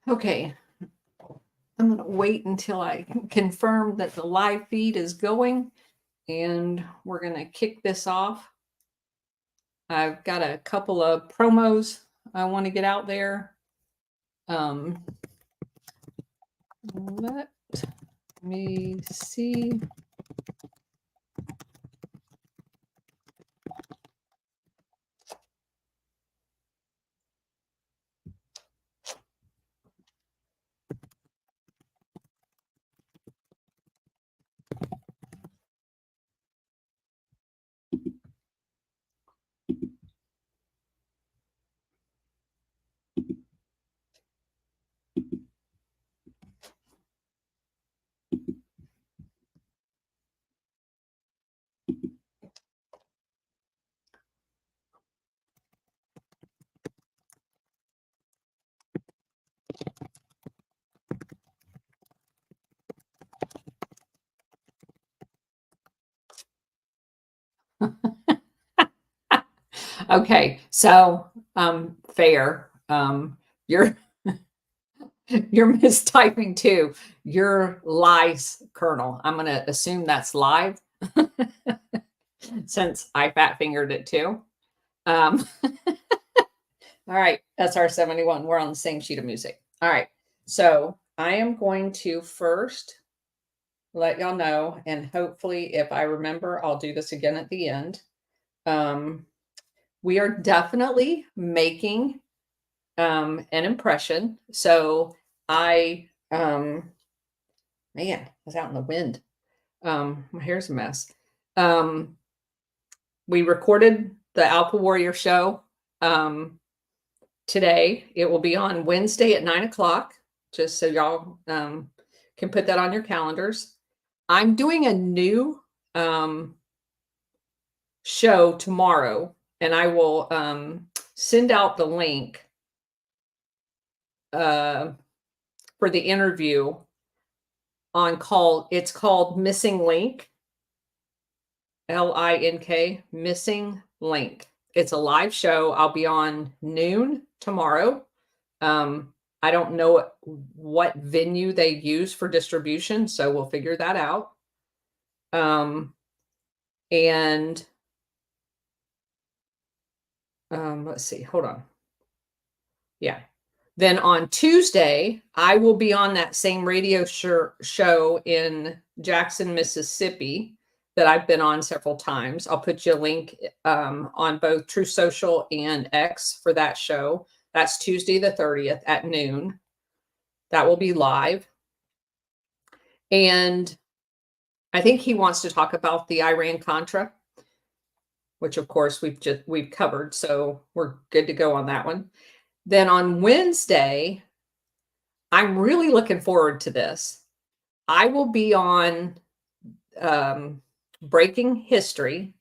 Okay, I'm going to wait until I confirm that the live feed is going, and we're going to kick this off. I've got a couple of promos I want to get out there. Let me see. Okay, so fair. You're you're mistyping too. Your lies, Colonel. I'm gonna assume that's live since I fat fingered it too. All right, SR71. We're on the same sheet of music. All right, so I am going to first let y'all know, and hopefully, if I remember, I'll do this again at the end. We are definitely making an impression. So I, man, I was out in the wind. My hair's a mess. We recorded the Alpha Warrior show today. It will be on Wednesday at 9 o'clock, just so y'all can put that on your calendars. I'm doing a new show tomorrow, and I will send out the link for the interview it's called Missing Link, LINK, Missing Link. It's a live show. I'll be on noon tomorrow. I don't know what venue they use for distribution, so we'll figure that out. And let's see, hold on. Yeah. Then on Tuesday, I will be on that same radio show in Jackson, Mississippi that I've been on several times. I'll put you a link on both True Social and X for that show. That's Tuesday the 30th at noon. That will be live. And I think he wants to talk about the Iran-Contra, which of course we've covered, so we're good to go on that one. Then on Wednesday, I'm really looking forward to this. I will be on Breaking History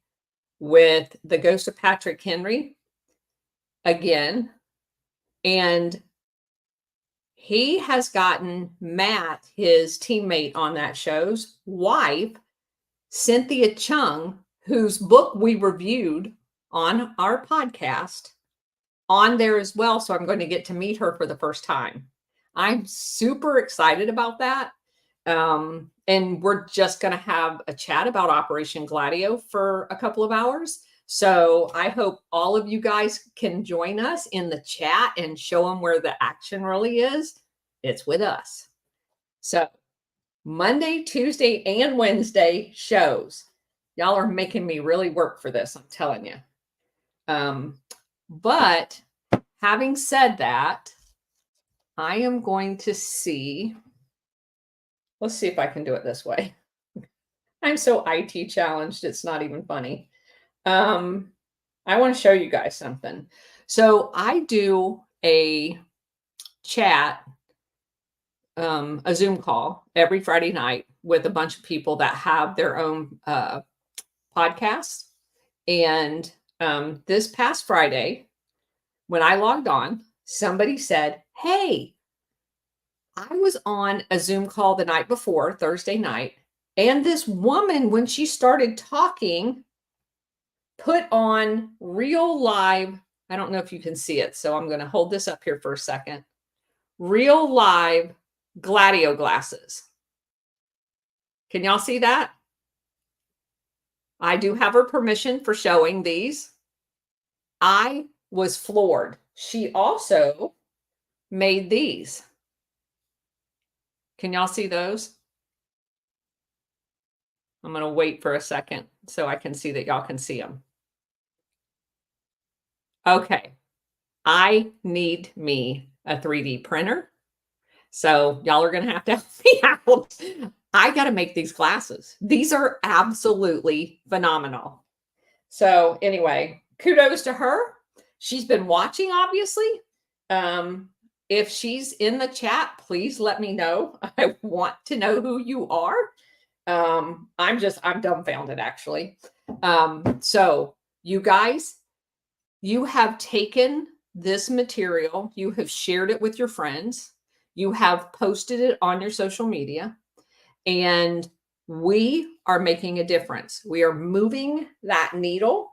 with the Ghost of Patrick Henry again. And he has gotten Matt, his teammate on that show's wife, Cynthia Chung, whose book we reviewed on our podcast, on there as well. So I'm going to get to meet her for the first time. I'm super excited about that. And we're just going to have a chat about Operation Gladio for a couple of hours. So I hope all of you guys can join us in the chat and show them where the action really is. It's with us. So Monday, Tuesday, and Wednesday shows. Y'all are making me really work for this, I'm telling you. But having said that, I am going to see. Let's see if I can do it this way. I'm so IT challenged, it's not even funny. I want to show you guys something. So I do a chat, a Zoom call every Friday night with a bunch of people that have their own podcasts. And this past Friday, when I logged on, somebody said, "Hey, I was on a Zoom call the night before, Thursday night, and this woman, when she started talking, put on real live I don't know if you can see it, so I'm going to hold this up here for a second. Real live Gladio glasses. Can y'all see that? I do have her permission for showing these. I was floored. She also made these. Can y'all see those? I'm going to wait for a second so I can see that y'all can see them. Okay. I need me a 3D printer. So y'all are going to help me out. I got to make these glasses. These are absolutely phenomenal. So anyway, kudos to her. She's been watching, obviously. If she's in the chat, please let me know. I want to know who you are. I'm dumbfounded, actually. So you guys, you have taken this material, you have shared it with your friends, you have posted it on your social media, and we are making a difference. We are moving that needle.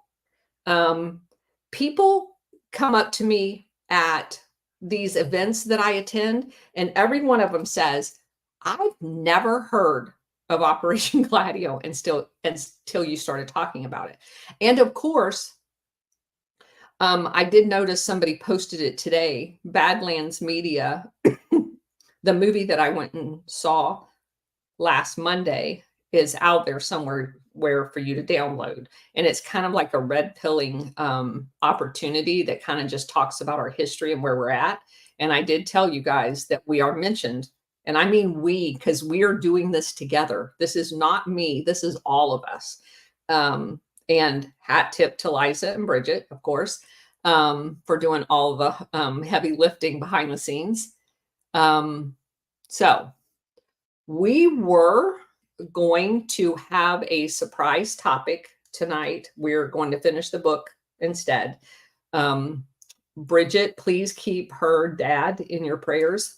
People come up to me at these events that I attend, and every one of them says, I've never heard of Operation Gladio until you started talking about it. And of course, I did notice somebody posted it today, Badlands Media, the movie that I went and saw last Monday is out there somewhere for you to download. And it's kind of like a red pilling opportunity that kind of just talks about our history and where we're at. And I did tell you guys that we are mentioned. And I mean we, because we are doing this together. This is not me. This is all of us. And hat tip to Liza and Bridget, of course, for doing all the heavy lifting behind the scenes. So we were going to have a surprise topic tonight. We're going to finish the book instead. Bridget, please keep her dad in your prayers.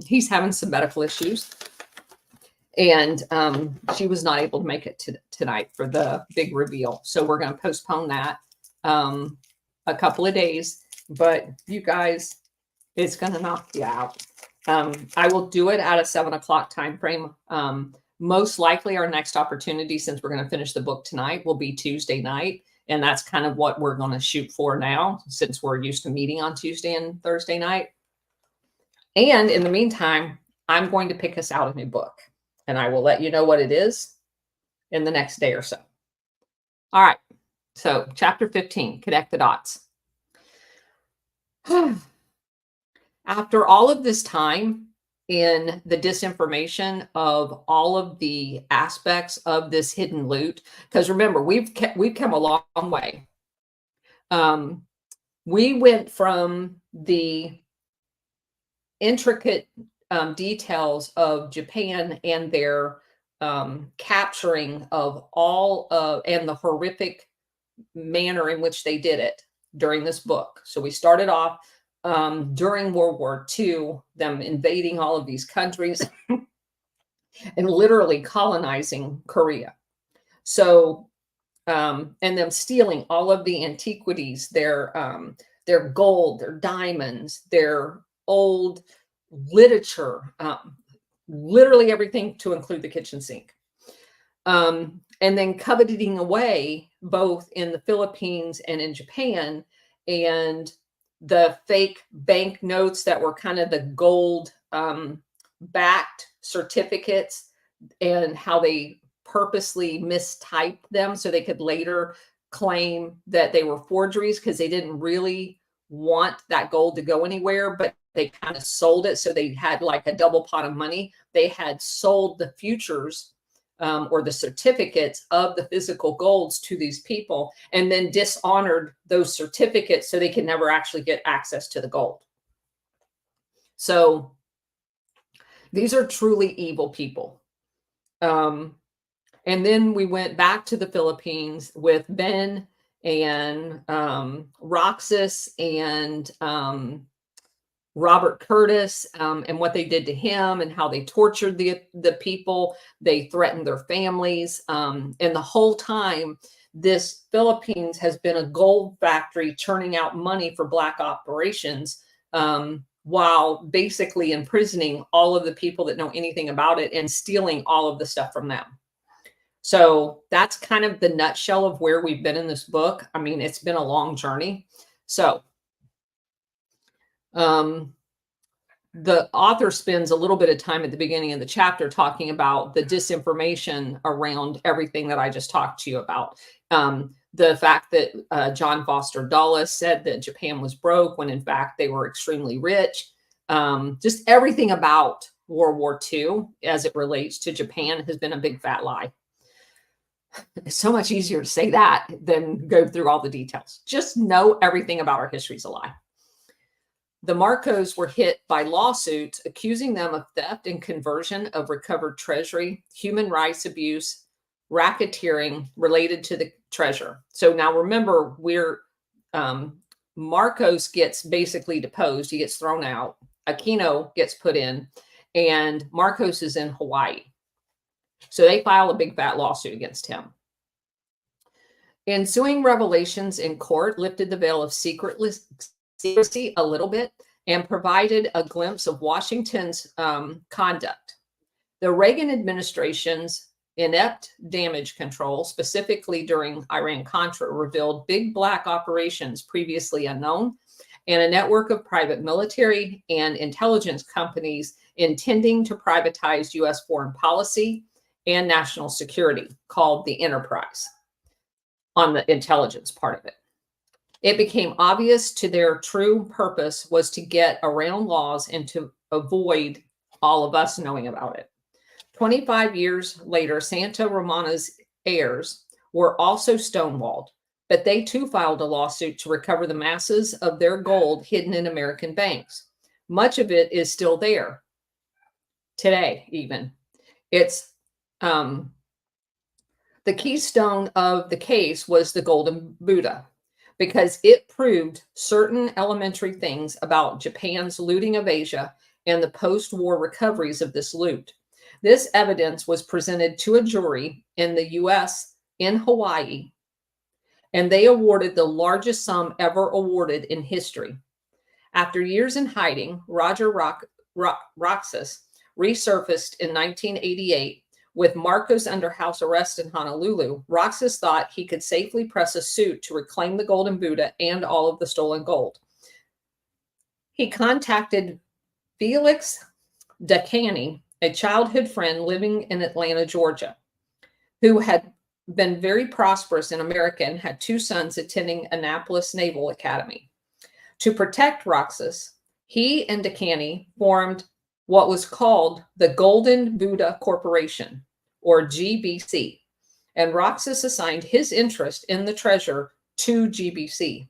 He's having some medical issues. And she was not able to make it tonight for the big reveal. So we're going to postpone that a couple of days. But you guys, it's going to knock you out. I will do it at a 7 o'clock time frame. Most likely our next opportunity, since we're going to finish the book tonight, will be Tuesday night. And that's kind of what we're going to shoot for now, since we're used to meeting on Tuesday and Thursday night. And in the meantime, I'm going to pick us out a new book. And I will let you know what it is in the next day or so. All right. So chapter 15, Connect the Dots. After all of this time in the disinformation of all of the aspects of this hidden loot, because remember, we've come a long way. We went from the intricate details of Japan and their capturing of all and the horrific manner in which they did it during this book. So we started off during World War II, them invading all of these countries and literally colonizing Korea. So, and them stealing all of the antiquities, their gold, their diamonds, their old literature, literally everything to include the kitchen sink. And then coveting away both in the Philippines and in Japan, and the fake bank notes that were kind of the gold backed certificates, and how they purposely mistyped them so they could later claim that they were forgeries, because they didn't really want that gold to go anywhere, but they kind of sold it. So they had like a double pot of money. They had sold the futures or the certificates of the physical golds to these people, and then dishonored those certificates so they could never actually get access to the gold. So these are truly evil people. And then we went back to the Philippines with Ben and Roxas and Robert Curtis, and what they did to him, and how they tortured the people. They threatened their families. And the whole time, this Philippines has been a gold factory churning out money for Black operations, while basically imprisoning all of the people that know anything about it and stealing all of the stuff from them. So that's kind of the nutshell of where we've been in this book. I mean, it's been a long journey. So the author spends a little bit of time at the beginning of the chapter talking about the disinformation around everything that I just talked to you about. The fact that John Foster Dulles said that Japan was broke when in fact they were extremely rich. Just everything about World War II as it relates to Japan has been a big fat lie. It's so much easier to say that than go through all the details. Just know everything about our history is a lie. The Marcos were hit by lawsuits accusing them of theft and conversion of recovered treasury, human rights abuse, racketeering related to the treasure. So now remember, Marcos gets basically deposed. He gets thrown out. Aquino gets put in, and Marcos is in Hawaii. So they file a big fat lawsuit against him. Ensuing revelations in court lifted the veil of secrecy a little bit and provided a glimpse of Washington's conduct. The Reagan administration's inept damage control, specifically during Iran-Contra, revealed big Black operations previously unknown and a network of private military and intelligence companies intending to privatize U.S. foreign policy and national security, called the Enterprise, on the intelligence part of it. It became obvious to their true purpose was to get around laws and to avoid all of us knowing about it. 25 years later, Santa Romana's heirs were also stonewalled, but they too filed a lawsuit to recover the masses of their gold hidden in American banks. Much of it is still there today, even. It's the keystone of the case was the Golden Buddha, because it proved certain elementary things about Japan's looting of Asia and the post-war recoveries of this loot. This evidence was presented to a jury in the U.S. in Hawaii, and they awarded the largest sum ever awarded in history. After years in hiding, Roger Roxas resurfaced in 1988 with Marcos under house arrest in Honolulu. Roxas thought he could safely press a suit to reclaim the Golden Buddha and all of the stolen gold. He contacted Felix Dacani, a childhood friend living in Atlanta, Georgia, who had been very prosperous in America and had two sons attending Annapolis Naval Academy. To protect Roxas, he and Dacani formed what was called the Golden Buddha Corporation, or GBC, and Roxas assigned his interest in the treasure to GBC.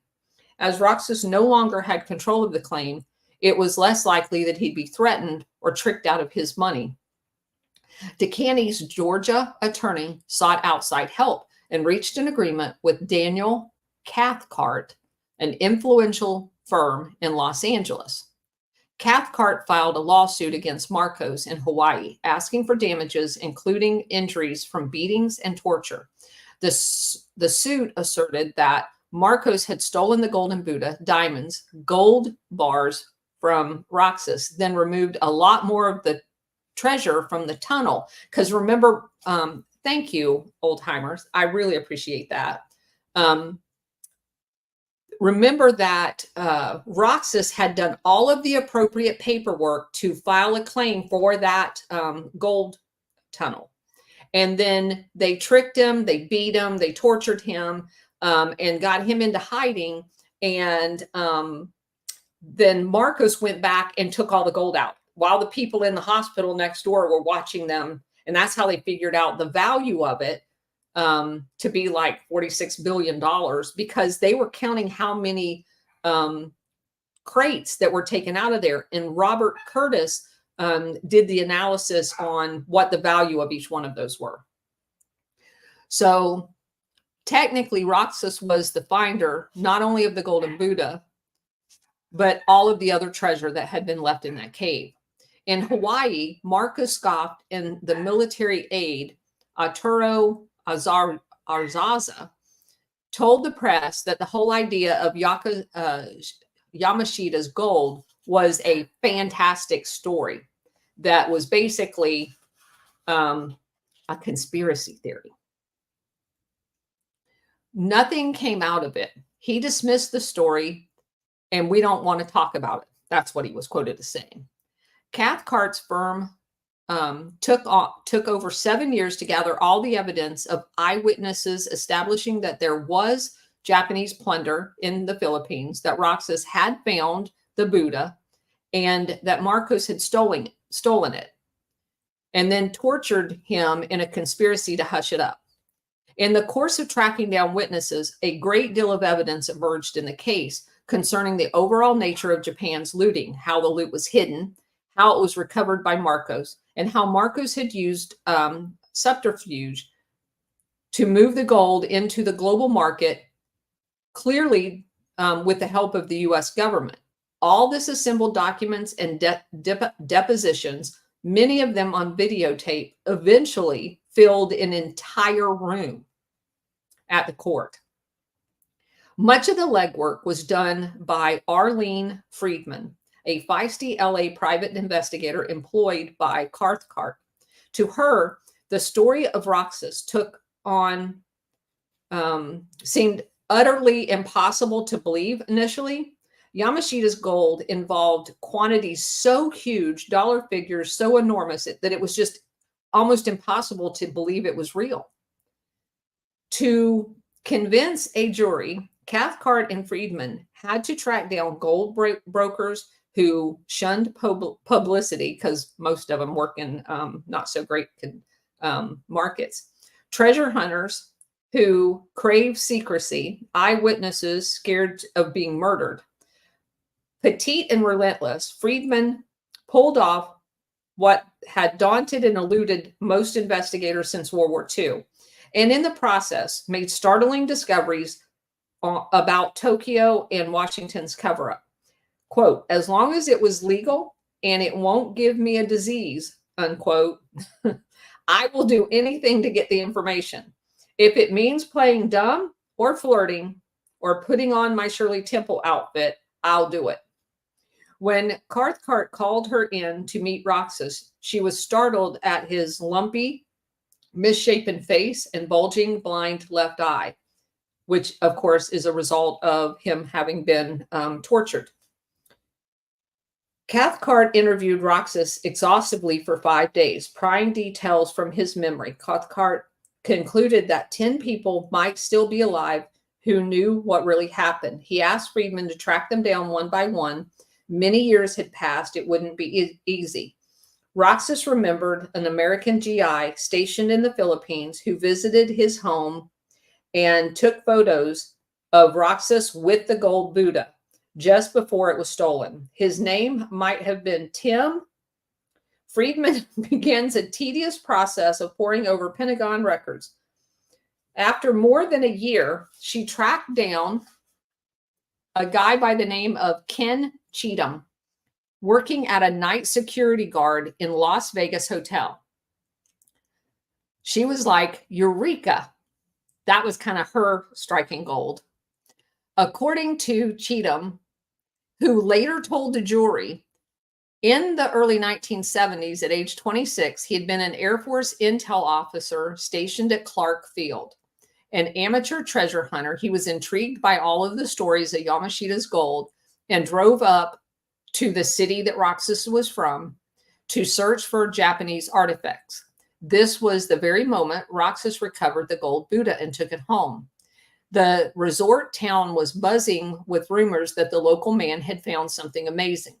As Roxas no longer had control of the claim, it was less likely that he'd be threatened or tricked out of his money. Dacani's Georgia attorney sought outside help and reached an agreement with Daniel Cathcart, an influential firm in Los Angeles. Cathcart filed a lawsuit against Marcos in Hawaii, asking for damages, including injuries from beatings and torture. The suit asserted that Marcos had stolen the Golden Buddha, diamonds, gold bars from Roxas, then removed a lot more of the treasure from the tunnel. Because remember, thank you, old timers. I really appreciate that. Remember that Roxas had done all of the appropriate paperwork to file a claim for that gold tunnel. And then they tricked him, they beat him, they tortured him, and got him into hiding. And then Marcos went back and took all the gold out while the people in the hospital next door were watching them. And that's how they figured out the value of it to be like $46 billion, because they were counting how many crates that were taken out of there. And Robert Curtis did the analysis on what the value of each one of those were. So technically, Roxas was the finder, not only of the Golden Buddha, but all of the other treasure that had been left in that cave. In Hawaii, Marcos scoffed, and the military aide, Arturo Arzaza, told the press that the whole idea of Yamashita's gold was a fantastic story that was basically a conspiracy theory. Nothing came out of it. He dismissed the story, and we don't want to talk about it. That's what he was quoted as saying. Cathcart's firm took over 7 years to gather all the evidence of eyewitnesses establishing that there was Japanese plunder in the Philippines, that Roxas had found the Buddha, and that Marcos had stolen it, and then tortured him in a conspiracy to hush it up. In the course of tracking down witnesses, a great deal of evidence emerged in the case concerning the overall nature of Japan's looting, how the loot was hidden, how it was recovered by Marcos, and how Marcos had used subterfuge to move the gold into the global market, clearly with the help of the U.S. government. All this assembled documents and depositions, many of them on videotape, eventually filled an entire room at the court. Much of the legwork was done by Arlene Friedman, a feisty LA private investigator employed by Cathcart. To her, the story of Roxas seemed utterly impossible to believe initially. Yamashita's gold involved quantities so huge, dollar figures so enormous, that it was just almost impossible to believe it was real. To convince a jury, Cathcart and Friedman had to track down gold brokers who shunned publicity, because most of them work in not so great markets, treasure hunters who crave secrecy, eyewitnesses scared of being murdered. Petite and relentless, Friedman pulled off what had daunted and eluded most investigators since World War II, and in the process made startling discoveries about Tokyo and Washington's cover-up. Quote, "As long as it was legal and it won't give me a disease," unquote, "I will do anything to get the information. If it means playing dumb or flirting or putting on my Shirley Temple outfit, I'll do it." When Cathcart called her in to meet Roxas, she was startled at his lumpy, misshapen face and bulging blind left eye, which of course is a result of him having been tortured. Cathcart interviewed Roxas exhaustively for 5 days, prying details from his memory. Cathcart concluded that 10 people might still be alive who knew what really happened. He asked Friedman to track them down one by one. Many years had passed. It wouldn't be easy. Roxas remembered an American GI stationed in the Philippines who visited his home and took photos of Roxas with the gold Buddha just before it was stolen. His name might have been Tim. Friedman begins a tedious process of poring over Pentagon records. After more than a year, she tracked down a guy by the name of Ken Cheatham, working at a night security guard in Las Vegas hotel. She was like, Eureka. That was kind of her striking gold. According to Cheatham, who later told the jury, in the early 1970s, at age 26, he had been an Air Force intel officer stationed at Clark Field. An amateur treasure hunter, he was intrigued by all of the stories of Yamashita's gold and drove up to the city that Roxas was from to search for Japanese artifacts. This was the very moment Roxas recovered the gold Buddha and took it home. The resort town was buzzing with rumors that the local man had found something amazing.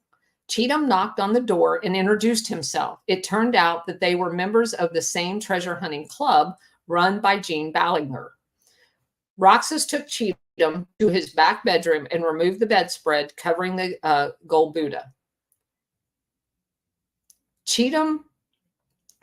Cheatham knocked on the door and introduced himself. It turned out that they were members of the same treasure hunting club run by Gene Ballinger. Roxas took Cheatham to his back bedroom and removed the bedspread covering the gold Buddha. Cheatham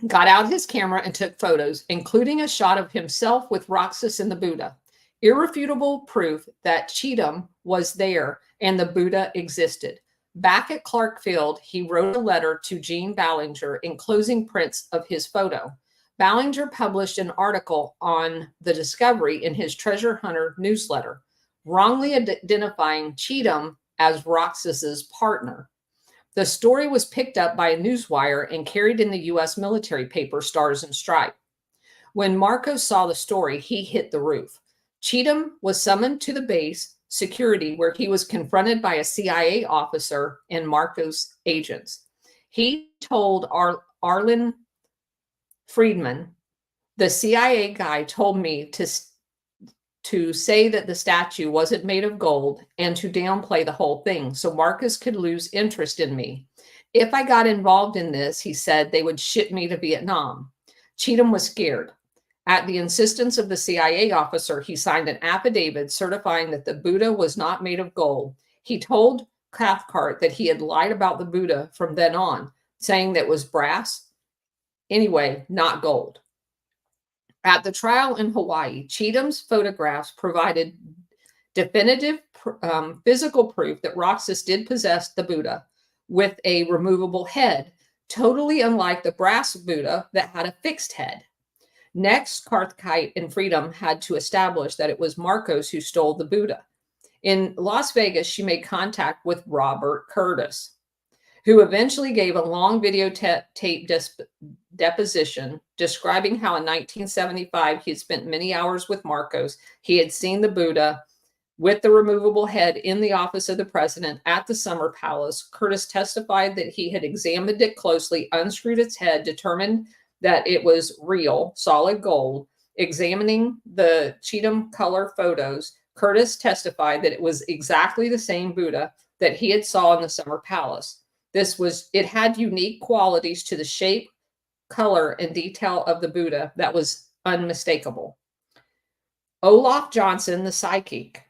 got out his camera and took photos, including a shot of himself with Roxas and the Buddha. Irrefutable proof that Cheatham was there and the Buddha existed. Back at Clark Field, he wrote a letter to Gene Ballinger enclosing prints of his photo. Ballinger published an article on the discovery in his Treasure Hunter newsletter, wrongly identifying Cheatham as Roxas's partner. The story was picked up by a newswire and carried in the U.S. military paper Stars and Stripes. When Marcos saw the story, he hit the roof. Cheatham was summoned to the base security where he was confronted by a CIA officer and Marcos agents. He told Arlen Friedman, the CIA guy told me to say that the statue wasn't made of gold and to downplay the whole thing so Marcos could lose interest in me. If I got involved in this, he said, they would ship me to Vietnam. Cheatham was scared. At the insistence of the CIA officer, he signed an affidavit certifying that the Buddha was not made of gold. He told Cathcart that he had lied about the Buddha from then on, saying that it was brass, anyway, not gold. At the trial in Hawaii, Cheatham's photographs provided definitive physical proof that Roxas did possess the Buddha with a removable head, totally unlike the brass Buddha that had a fixed head. Next, Cathcart and Friedman had to establish that it was Marcos who stole the Buddha. In Las Vegas, she made contact with Robert Curtis, who eventually gave a long video tape deposition describing how in 1975 he had spent many hours with Marcos. He had seen the Buddha with the removable head in the office of the president at the Summer Palace. Curtis testified that he had examined it closely, unscrewed its head, determined that it was real, solid gold. Examining the Cheatham color photos, Curtis testified that it was exactly the same Buddha that he had saw in the Summer Palace. It had unique qualities to the shape, color, and detail of the Buddha that was unmistakable. Olaf Johnson, the psychic,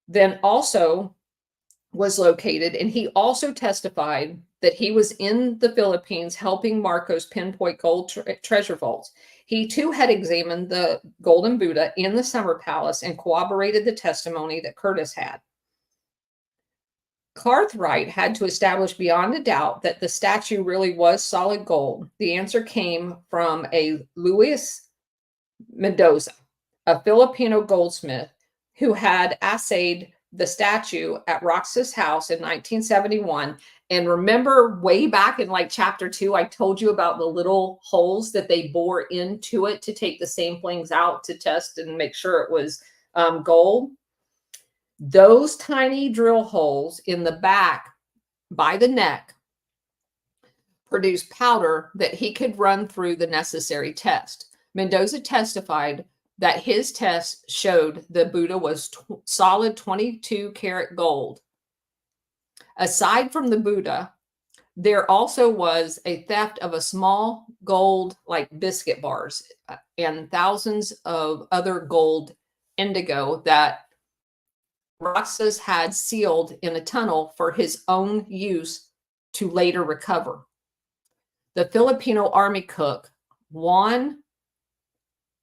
then also was located, and he also testified that he was in the Philippines helping Marcos pinpoint gold treasure vaults. He too had examined the golden Buddha in the Summer Palace and corroborated the testimony that Curtis had. Cartwright had to establish beyond a doubt that the statue really was solid gold. The answer came from a Luis Mendoza, a Filipino goldsmith who had assayed the statue at Roxas' house in 1971. And remember way back in like chapter 2, I told you about the little holes that they bore into it to take the samplings out to test and make sure it was gold. Those tiny drill holes in the back by the neck produced powder that he could run through the necessary test. Mendoza testified that his test showed the Buddha was solid 22 karat gold. Aside from the Buddha, there also was a theft of a small gold like biscuit bars and thousands of other gold indigo that Roxas had sealed in a tunnel for his own use to later recover. The Filipino army cook, Juan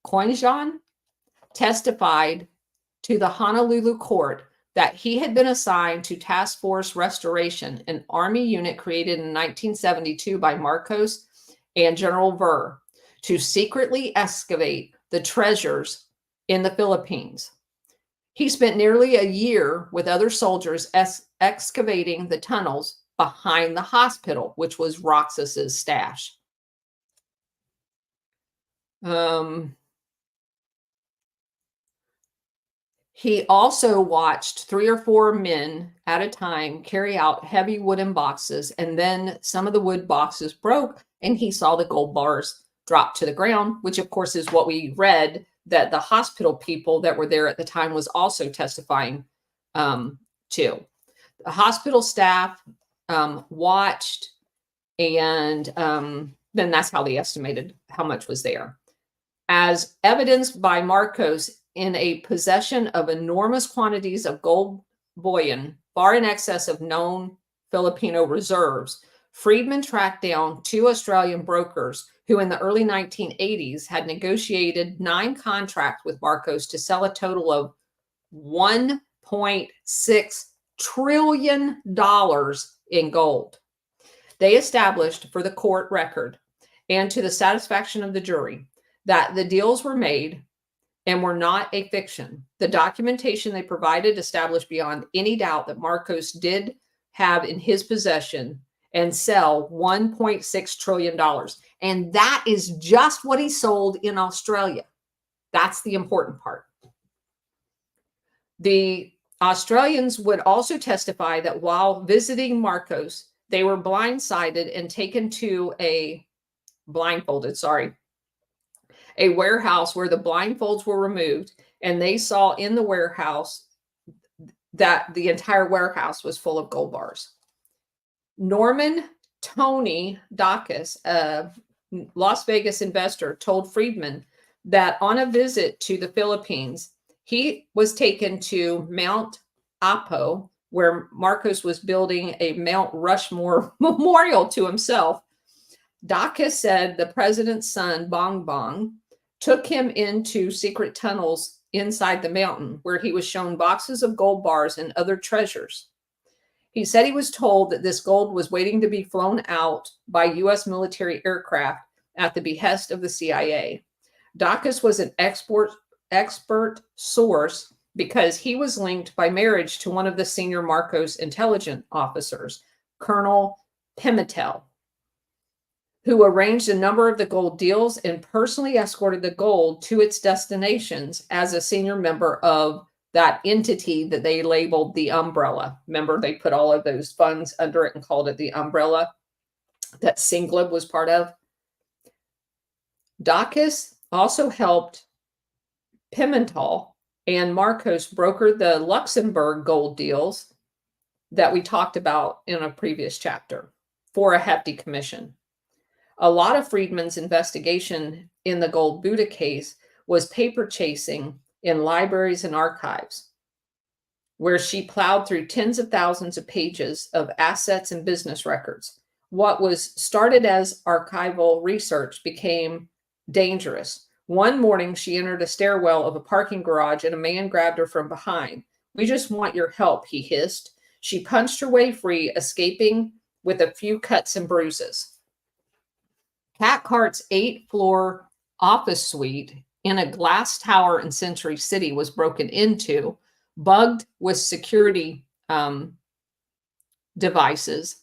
Coinjan, testified to the Honolulu court that he had been assigned to Task Force Restoration, an army unit created in 1972 by Marcos and General Ver, to secretly excavate the treasures in the Philippines. He spent nearly a year with other soldiers excavating the tunnels behind the hospital, which was Roxas's stash. He also watched 3 or 4 men at a time carry out heavy wooden boxes, and then some of the wood boxes broke, and he saw the gold bars drop to the ground, which of course is what we read that the hospital people that were there at the time was also testifying to. The hospital staff watched, and then that's how they estimated how much was there. As evidenced by Marcos in a possession of enormous quantities of gold bullion, far in excess of known Filipino reserves, Friedman tracked down 2 Australian brokers who in the early 1980s had negotiated 9 contracts with Marcos to sell a total of $1.6 trillion in gold. They established for the court record and to the satisfaction of the jury that the deals were made and were not a fiction. The documentation they provided established beyond any doubt that Marcos did have in his possession and sell $1.6 trillion. And that is just what he sold in Australia. That's the important part. The Australians would also testify that while visiting Marcos, they were blindsided and taken to a warehouse where the blindfolds were removed, and they saw in the warehouse that the entire warehouse was full of gold bars. Norman Tony Dacus, a Las Vegas investor, told Friedman that on a visit to the Philippines, he was taken to Mount Apo, where Marcos was building a Mount Rushmore memorial to himself. Dacus said the president's son, Bong Bong, took him into secret tunnels inside the mountain where he was shown boxes of gold bars and other treasures. He said he was told that this gold was waiting to be flown out by U.S. military aircraft at the behest of the CIA. Dacus was an expert source because he was linked by marriage to one of the senior Marcos intelligence officers, Colonel Pimentel, who arranged a number of the gold deals and personally escorted the gold to its destinations as a senior member of that entity that they labeled the umbrella. Remember, they put all of those funds under it and called it the umbrella that Singleb was part of. Dacus also helped Pimentel and Marcos broker the Luxembourg gold deals that we talked about in a previous chapter for a hefty commission. A lot of Friedman's investigation in the Gold Buddha case was paper chasing in libraries and archives, where she plowed through tens of thousands of pages of assets and business records. What was started as archival research became dangerous. One morning, she entered a stairwell of a parking garage and a man grabbed her from behind. "We just want your help," he hissed. She punched her way free, escaping with a few cuts and bruises. Cathcart's 8th-floor office suite in a glass tower in Century City was broken into, bugged with security devices.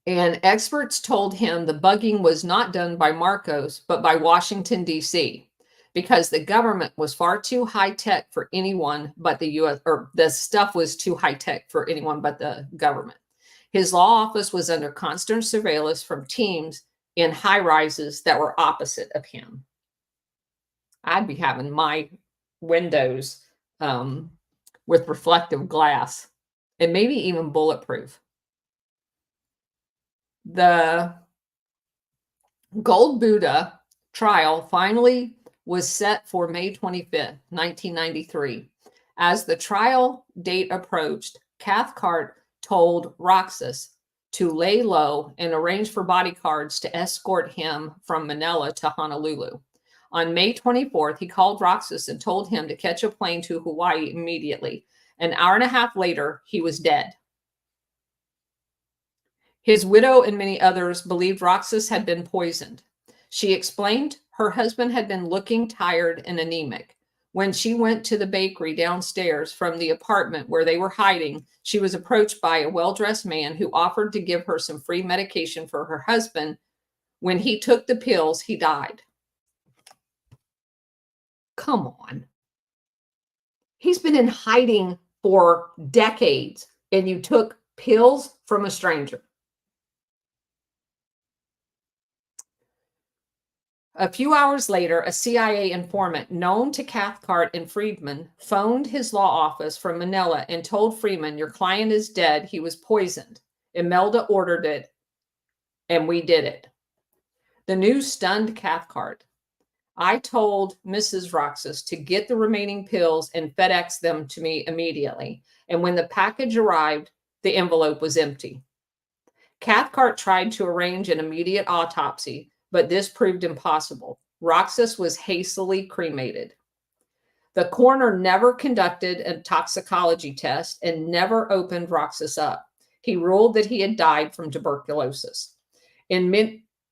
And experts told him the bugging was not done by Marcos, but by Washington, D.C., because the government was far too high-tech for anyone but the U.S., or the stuff was too high-tech for anyone but the government. His law office was under constant surveillance from teams in high-rises that were opposite of him. I'd be having my windows with reflective glass and maybe even bulletproof. The Gold Buddha trial finally was set for May 25th, 1993. As the trial date approached, Cathcart told Roxas to lay low and arrange for bodyguards to escort him from Manila to Honolulu. On May 24th, he called Roxas and told him to catch a plane to Hawaii immediately. An hour and a half later, he was dead. His widow and many others believed Roxas had been poisoned. She explained her husband had been looking tired and anemic. When she went to the bakery downstairs from the apartment where they were hiding, she was approached by a well-dressed man who offered to give her some free medication for her husband. When he took the pills, he died. Come on. He's been in hiding for decades, and you took pills from a stranger. A few hours later, a CIA informant known to Cathcart and Friedman phoned his law office from Manila and told Friedman, "Your client is dead. He was poisoned. Imelda ordered it, and we did it." The news stunned Cathcart. "I told Mrs. Roxas to get the remaining pills and FedEx them to me immediately. And when the package arrived, the envelope was empty." Cathcart tried to arrange an immediate autopsy, but this proved impossible. Roxas was hastily cremated. The coroner never conducted a toxicology test and never opened Roxas up. He ruled that he had died from tuberculosis. In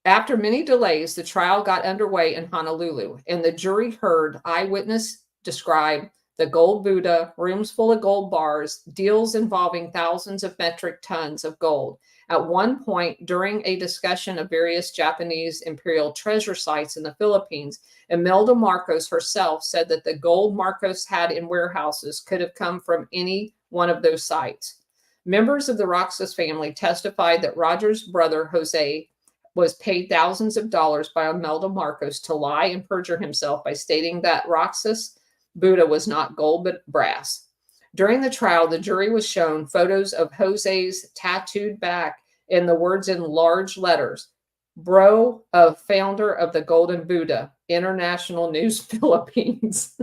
After many delays, the trial got underway in Honolulu, and the jury heard eyewitness describe the gold Buddha, rooms full of gold bars, deals involving thousands of metric tons of gold. At one point, during a discussion of various Japanese imperial treasure sites in the Philippines, Imelda Marcos herself said that the gold Marcos had in warehouses could have come from any one of those sites. Members of the Roxas family testified that Roger's brother, Jose, was paid thousands of dollars by Imelda Marcos to lie and perjure himself by stating that Roxas Buddha was not gold but brass. During the trial, the jury was shown photos of Jose's tattooed back and the words in large letters, Bro of founder of the Golden Buddha, International News Philippines.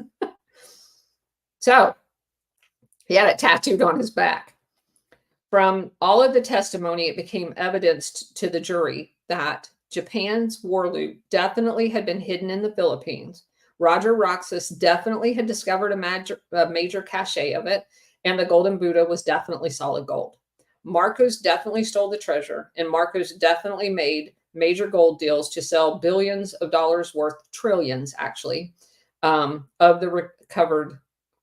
So he had it tattooed on his back. From all of the testimony, it became evidenced to the jury that Japan's war loot definitely had been hidden in the Philippines. Roger Roxas definitely had discovered a major cache of it, and the Golden Buddha was definitely solid gold. Marcos definitely stole the treasure, and Marcos definitely made major gold deals to sell billions of dollars worth, trillions actually, of the recovered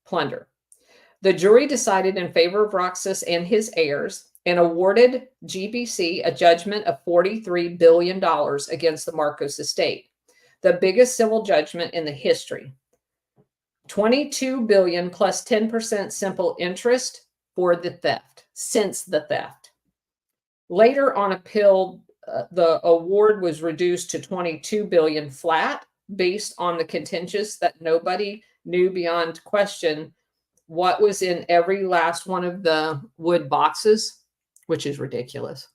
plunder. The jury decided in favor of Roxas and his heirs and awarded GBC a judgment of $43 billion against the Marcos estate, the biggest civil judgment in the history. $22 billion plus 10% simple interest for the theft, since the theft. Later on appeal, the award was reduced to $22 billion flat, based on the contentions that nobody knew beyond question what was in every last one of the wood boxes, which is ridiculous.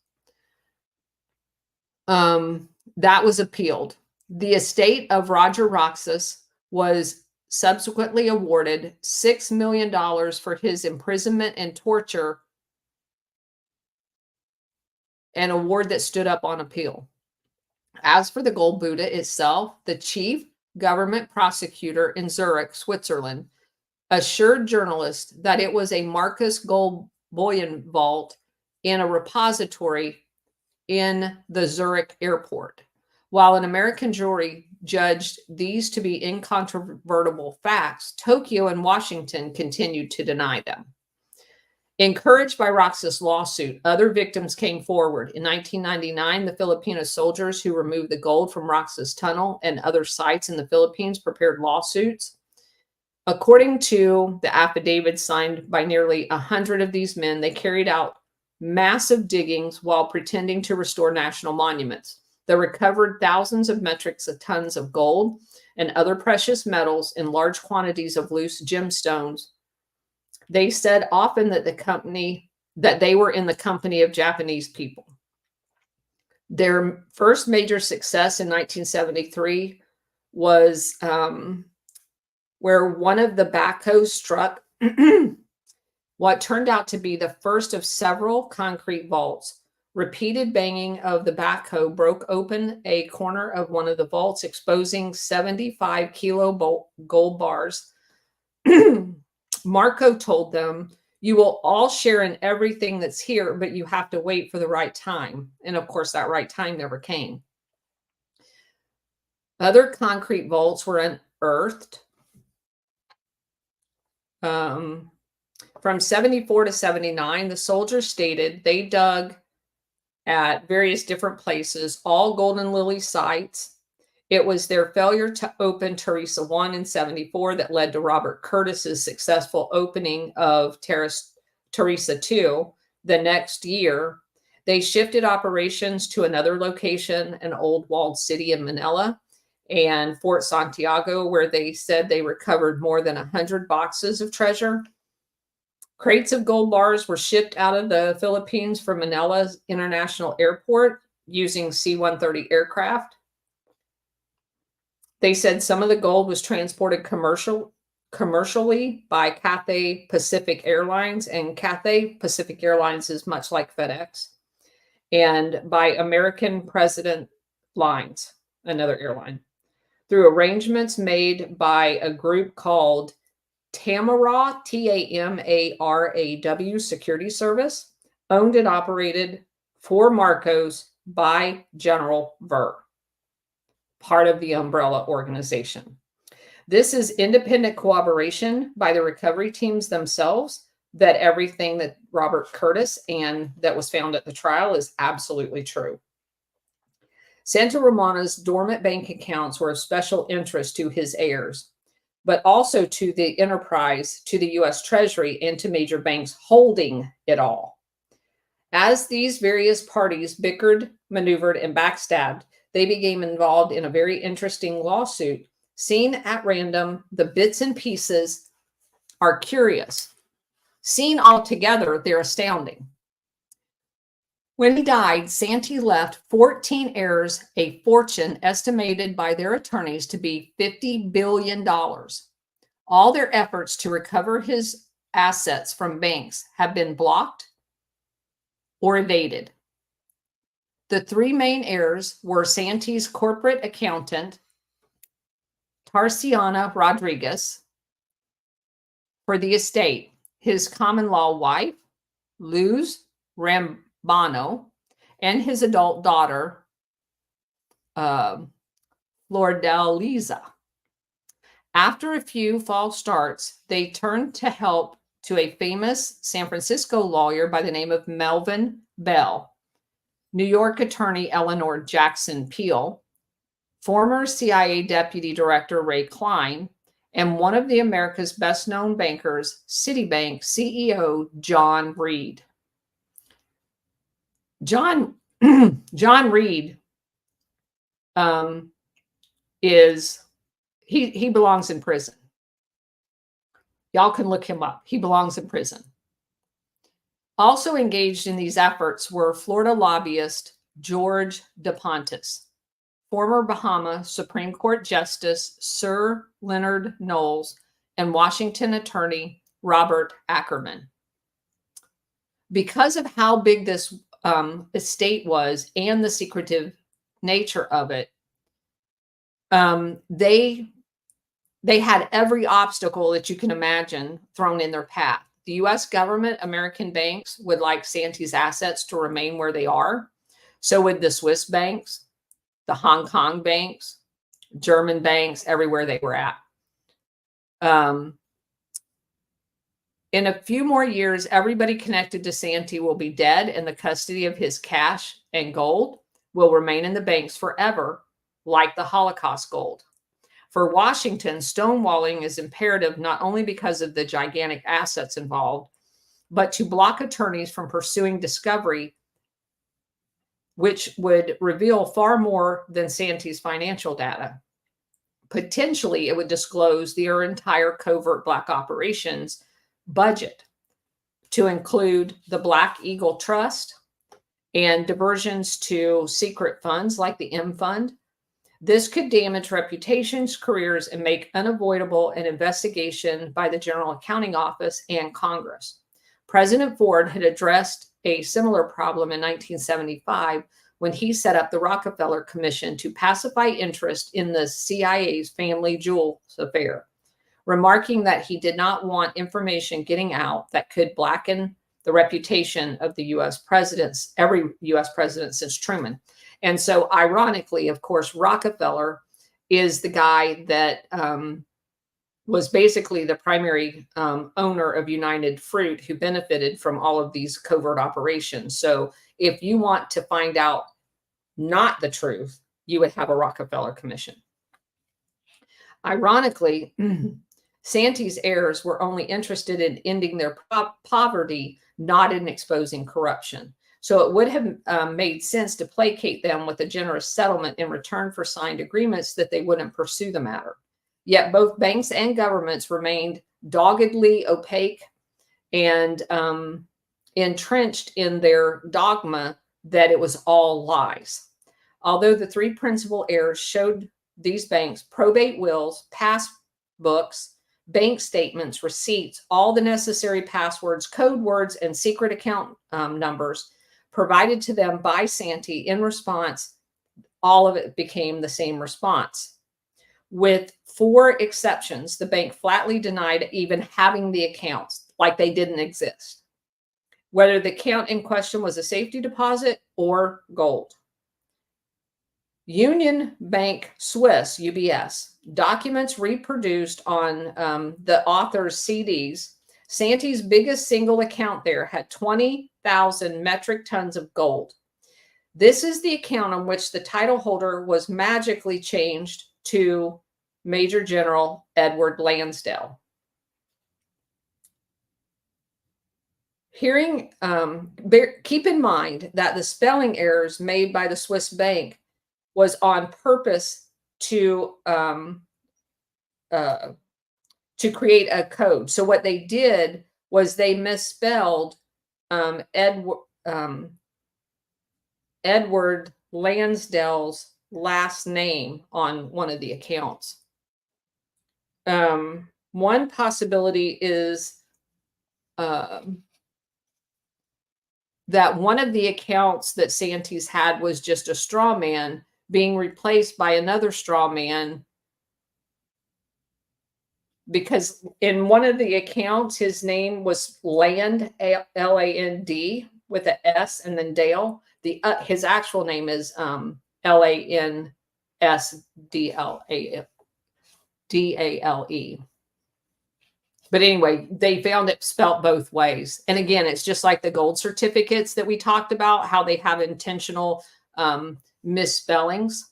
That was appealed. The estate of Roger Roxas was subsequently awarded $6 million for his imprisonment and torture, an award that stood up on appeal. As for the Gold Buddha itself, the chief government prosecutor in Zurich, Switzerland, assured journalists that it was a Marcus gold bullion vault in a repository in the Zurich airport. While an American jury judged these to be incontrovertible facts, Tokyo and Washington continued to deny them. Encouraged by Roxas' lawsuit, other victims came forward. In 1999, the Filipino soldiers who removed the gold from Roxas Tunnel and other sites in the Philippines prepared lawsuits. According to the affidavits signed by nearly 100 of these men, they carried out massive diggings while pretending to restore national monuments. They recovered thousands of metric tons of gold and other precious metals in large quantities of loose gemstones. They said often that they were in the company of Japanese people. Their first major success in 1973 was where one of the backhoes struck what turned out to be the first of several concrete vaults. Repeated banging of the backhoe broke open a corner of one of the vaults, exposing 75 kilo gold bars. Marco told them, "You will all share in everything that's here, but you have to wait for the right time." And of course, that right time never came. Other concrete vaults were unearthed. From 74 to 79, the soldiers stated they dug at various different places, all Golden Lily sites. It was their failure to open Teresa 1 in 74 that led to Robert Curtis's successful opening of Teresa 2 the next year. They shifted operations to another location, an old walled city in Manila, and Fort Santiago, where they said they recovered more than 100 boxes of treasure. Crates of gold bars were shipped out of the Philippines from Manila's International Airport using C-130 aircraft. They said some of the gold was transported commercially by Cathay Pacific Airlines, and Cathay Pacific Airlines is much like FedEx, and by American President Lines, another airline, through arrangements made by a group called Tamaraw, Tamaraw Security Service, owned and operated for Marcos by General Burr, part of the umbrella organization. This is independent corroboration by the recovery teams themselves that everything that Robert Curtis and that was found at the trial is absolutely true. Santa Romana's dormant bank accounts were of special interest to his heirs, but also to the enterprise, to the U.S. Treasury, and to major banks holding it all. As these various parties bickered, maneuvered, and backstabbed, they became involved in a very interesting lawsuit. Seen at random, the bits and pieces are curious. Seen all together, they're astounding. When he died, Santee left 14 heirs a fortune estimated by their attorneys to be $50 billion. All their efforts to recover his assets from banks have been blocked or evaded. The three main heirs were Santee's corporate accountant, Tarciana Rodriguez, for the estate, his common law wife, Luz Rambano, and his adult daughter, Flordeliza. After a few false starts, they turned to help to a famous San Francisco lawyer by the name of Melvin Bell, New York attorney Eleanor Jackson Peel, former CIA Deputy Director Ray Klein, and one of the America's best-known bankers, Citibank CEO John Reed. John Reed he belongs in prison. Y'all can look him up. He belongs in prison. Also engaged in these efforts were Florida lobbyist George DePontis, former Bahama Supreme Court Justice Sir Leonard Knowles, and Washington attorney Robert Ackerman. Because of how big this estate was and the secretive nature of it, they had every obstacle that you can imagine thrown in their path. The U.S. government, American banks would like Santee's assets to remain where they are. So would the Swiss banks, the Hong Kong banks, German banks, everywhere they were at. In a few more years, everybody connected to Santee will be dead, and the custody of his cash and gold will remain in the banks forever, like the Holocaust gold. For Washington, stonewalling is imperative not only because of the gigantic assets involved, but to block attorneys from pursuing discovery, which would reveal far more than Santee's financial data. Potentially, it would disclose their entire covert black operations budget, to include the Black Eagle Trust and diversions to secret funds like the M Fund. This could damage reputations, careers, and make unavoidable an investigation by the General Accounting Office and Congress. President Ford had addressed a similar problem in 1975 when he set up the Rockefeller Commission to pacify interest in the CIA's family jewels affair, remarking that he did not want information getting out that could blacken the reputation of the U.S. presidents, every U.S. president since Truman. And so, ironically, of course, Rockefeller is the guy that was basically the primary owner of United Fruit, who benefited from all of these covert operations. So if you want to find out not the truth, you would have a Rockefeller Commission. Ironically, Santee's heirs were only interested in ending their poverty, not in exposing corruption. So it would have made sense to placate them with a generous settlement in return for signed agreements that they wouldn't pursue the matter. Yet both banks and governments remained doggedly opaque and entrenched in their dogma that it was all lies. Although the three principal heirs showed these banks probate wills, passbooks, bank statements, receipts, all the necessary passwords, code words, and secret account numbers provided to them by Santee in response, all of it became the same response. With 4 exceptions, the bank flatly denied even having the accounts, like they didn't exist, whether the account in question was a safety deposit or gold. Union Bank Swiss, UBS, documents reproduced on the author's CDs. Santee's biggest single account there had 20,000 metric tons of gold. This is the account on which the title holder was magically changed to Major General Edward Lansdale. Keep in mind that the spelling errors made by the Swiss bank was on purpose to create a code. So what they did was they misspelled Edward Lansdale's last name on one of the accounts. One possibility is that one of the accounts that Santee's had was just a straw man being replaced by another straw man, because in one of the accounts, his name was Land, Land, with an S, and then Dale. His actual name is Lansdale. But anyway, they found it spelt both ways. And again, it's just like the gold certificates that we talked about, how they have intentional misspellings.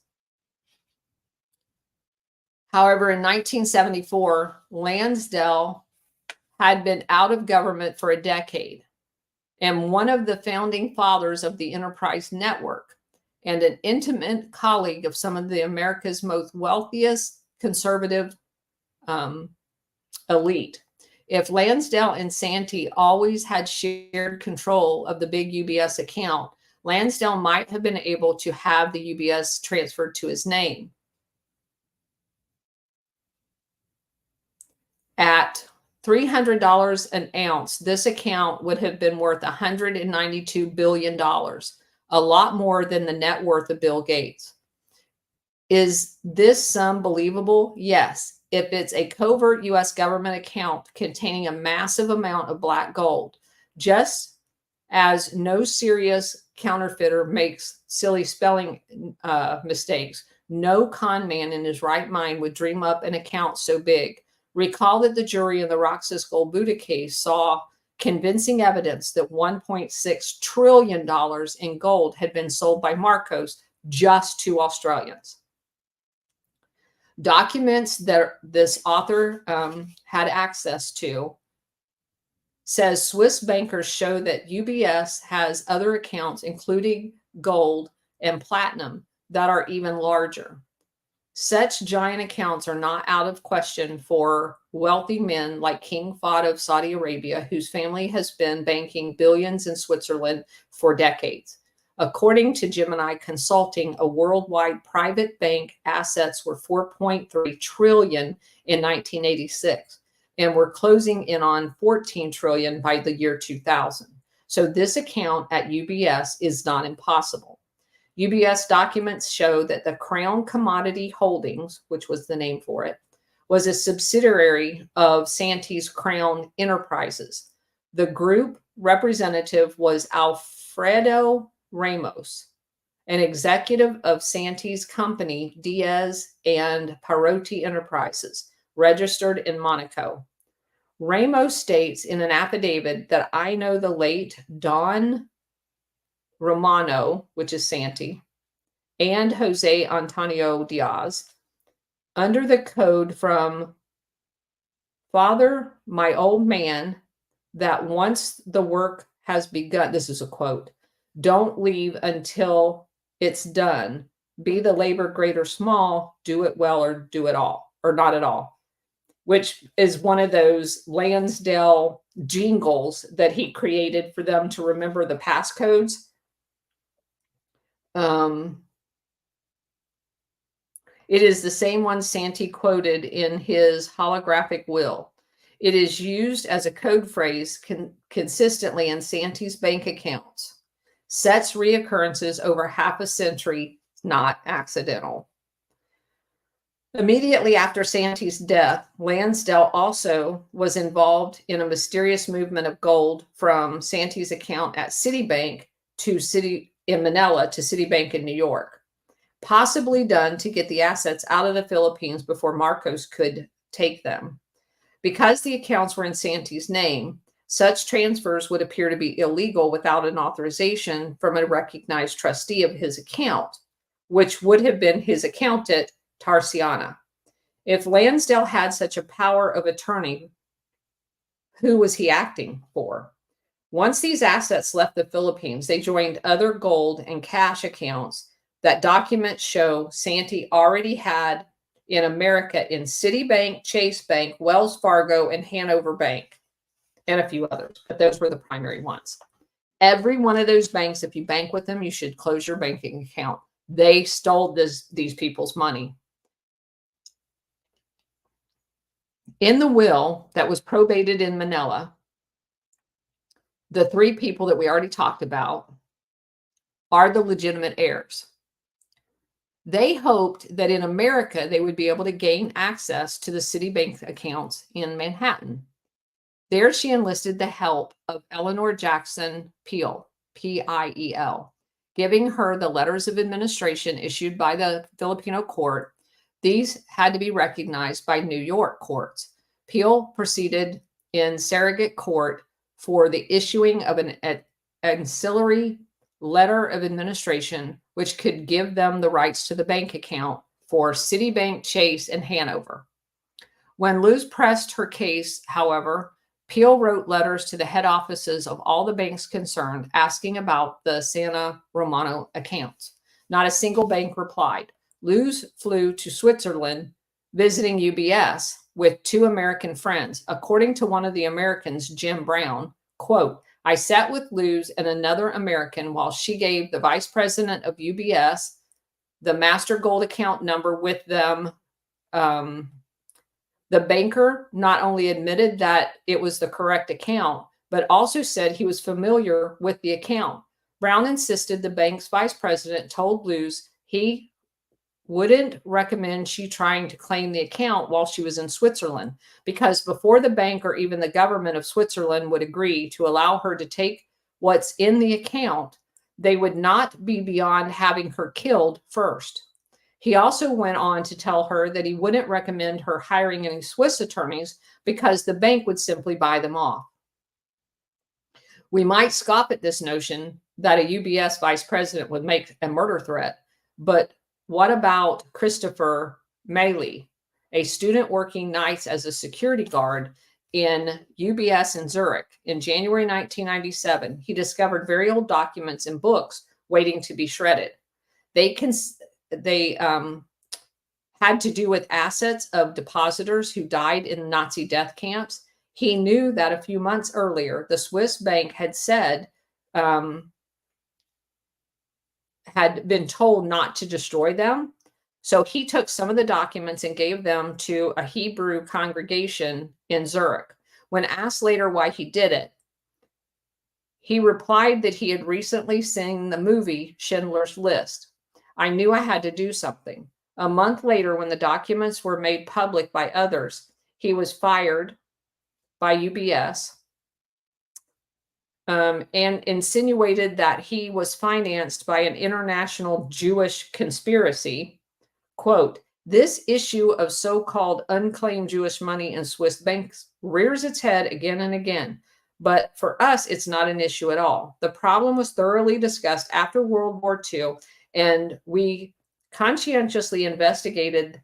However, in 1974, Lansdale had been out of government for a decade, and one of the founding fathers of the Enterprise Network and an intimate colleague of some of the America's most wealthiest conservative elite. If Lansdale and Santee always had shared control of the big UBS account, Lansdale might have been able to have the UBS transferred to his name. At $300 an ounce, this account would have been worth $192 billion, a lot more than the net worth of Bill Gates. Is this sum believable? Yes, if it's a covert U.S. government account containing a massive amount of black gold, just as no serious counterfeiter makes silly spelling mistakes, no con man in his right mind would dream up an account so big. Recall that the jury in the Roxas Gold Buddha case saw convincing evidence that $1.6 trillion in gold had been sold by Marcos just to Australians. Documents that this author had access to says Swiss bankers show that UBS has other accounts, including gold and platinum, that are even larger. Such giant accounts are not out of question for wealthy men like King Fahd of Saudi Arabia, whose family has been banking billions in Switzerland for decades. According to Gemini Consulting, a worldwide private bank assets were $4.3 trillion in 1986, and we're closing in on $14 trillion by the year 2000. So this account at UBS is not impossible. UBS documents show that the Crown Commodity Holdings, which was the name for it, was a subsidiary of Santee's Crown Enterprises. The group representative was Alfredo Ramos, an executive of Santee's company, Diaz and Paroti Enterprises, registered in Monaco. Ramos states in an affidavit that I know the late Don Romano, which is Santee, and Jose Antonio Diaz, under the code from Father, my old man, that once the work has begun, this is a quote, don't leave until it's done. Be the labor great or small, do it well or do it all, or not at all, which is one of those Lansdale jingles that he created for them to remember the passcodes. It is the same one Santee quoted in his holographic will. It is used as a code phrase consistently in Santee's bank accounts. Such reoccurrences over half a century, not accidental. Immediately after Santee's death, Lansdale also was involved in a mysterious movement of gold from Santee's account at Citibank in Manila to Citibank in New York. possibly done to get the assets out of the Philippines before Marcos could take them. Because the accounts were in Santi's name, such transfers would appear to be illegal without an authorization from a recognized trustee of his account, which would have been his accountant, Tarsiana. If Lansdale had such a power of attorney, who was he acting for? Once these assets left the Philippines, they joined other gold and cash accounts that documents show Santi already had in America in Citibank, Chase Bank, Wells Fargo, and Hanover Bank, and a few others, but those were the primary ones. Every one of those banks, if you bank with them, you should close your banking account. They stole these people's money. In the will that was probated in Manila, the three people that we already talked about are the legitimate heirs. They hoped that in America, they would be able to gain access to the Citibank accounts in Manhattan. There she enlisted the help of Eleanor Jackson Piel, P-I-E-L, giving her the letters of administration issued by the Filipino court. These had to be recognized by New York courts. Piel proceeded in surrogate court for the issuing of an ancillary letter of administration, which could give them the rights to the bank account for Citibank, Chase, and Hanover. When Luz pressed her case, however, Piel wrote letters to the head offices of all the banks concerned asking about the Santa Romano accounts. Not a single bank replied. Luz flew to Switzerland visiting UBS with two American friends. According to one of the Americans, Jim Brown, quote, I sat with Luz and another American while she gave the vice president of UBS the master gold account number with them. The banker not only admitted that it was the correct account, but also said he was familiar with the account. Brown insisted the bank's vice president told Luz he wouldn't recommend she trying to claim the account while she was in Switzerland, because before the bank or even the government of Switzerland would agree to allow her to take what's in the account, they would not be beyond having her killed first. He also went on to tell her that he wouldn't recommend her hiring any Swiss attorneys because the bank would simply buy them off. We might scoff at this notion that a UBS vice president would make a murder threat, but what about Christopher Maley, a student working nights as a security guard in UBS in Zurich in January 1997? He discovered very old documents and books waiting to be shredded. They had to do with assets of depositors who died in Nazi death camps. He knew that a few months earlier, the Swiss bank had said, had been told not to destroy them. So he took some of the documents and gave them to a Hebrew congregation in Zurich. When asked later why he did it, he replied that he had recently seen the movie Schindler's List. I knew I had to do something. A month later, when the documents were made public by others, he was fired by UBS and insinuated that he was financed by an international Jewish conspiracy. Quote, this issue of so-called unclaimed Jewish money in Swiss banks rears its head again and again. But for us, it's not an issue at all. The problem was thoroughly discussed after World War II, and we conscientiously investigated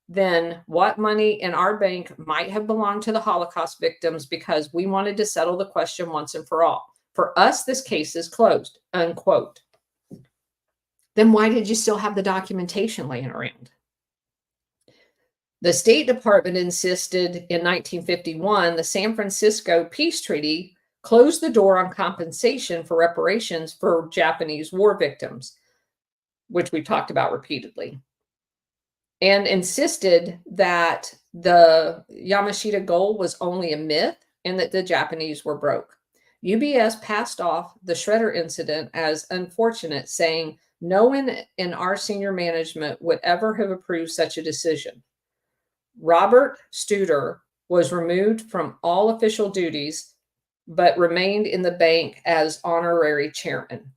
then what money in our bank might have belonged to the Holocaust victims because we wanted to settle the question once and for all. For us, this case is closed, unquote. Then why did you still have the documentation laying around? The State Department insisted in 1951 the San Francisco Peace Treaty closed the door on compensation for reparations for Japanese war victims, which we've talked about repeatedly, and insisted that the Yamashita gold was only a myth and that the Japanese were broke. UBS passed off the shredder incident as unfortunate, saying no one in our senior management would ever have approved such a decision. Robert Studer was removed from all official duties, but remained in the bank as honorary chairman.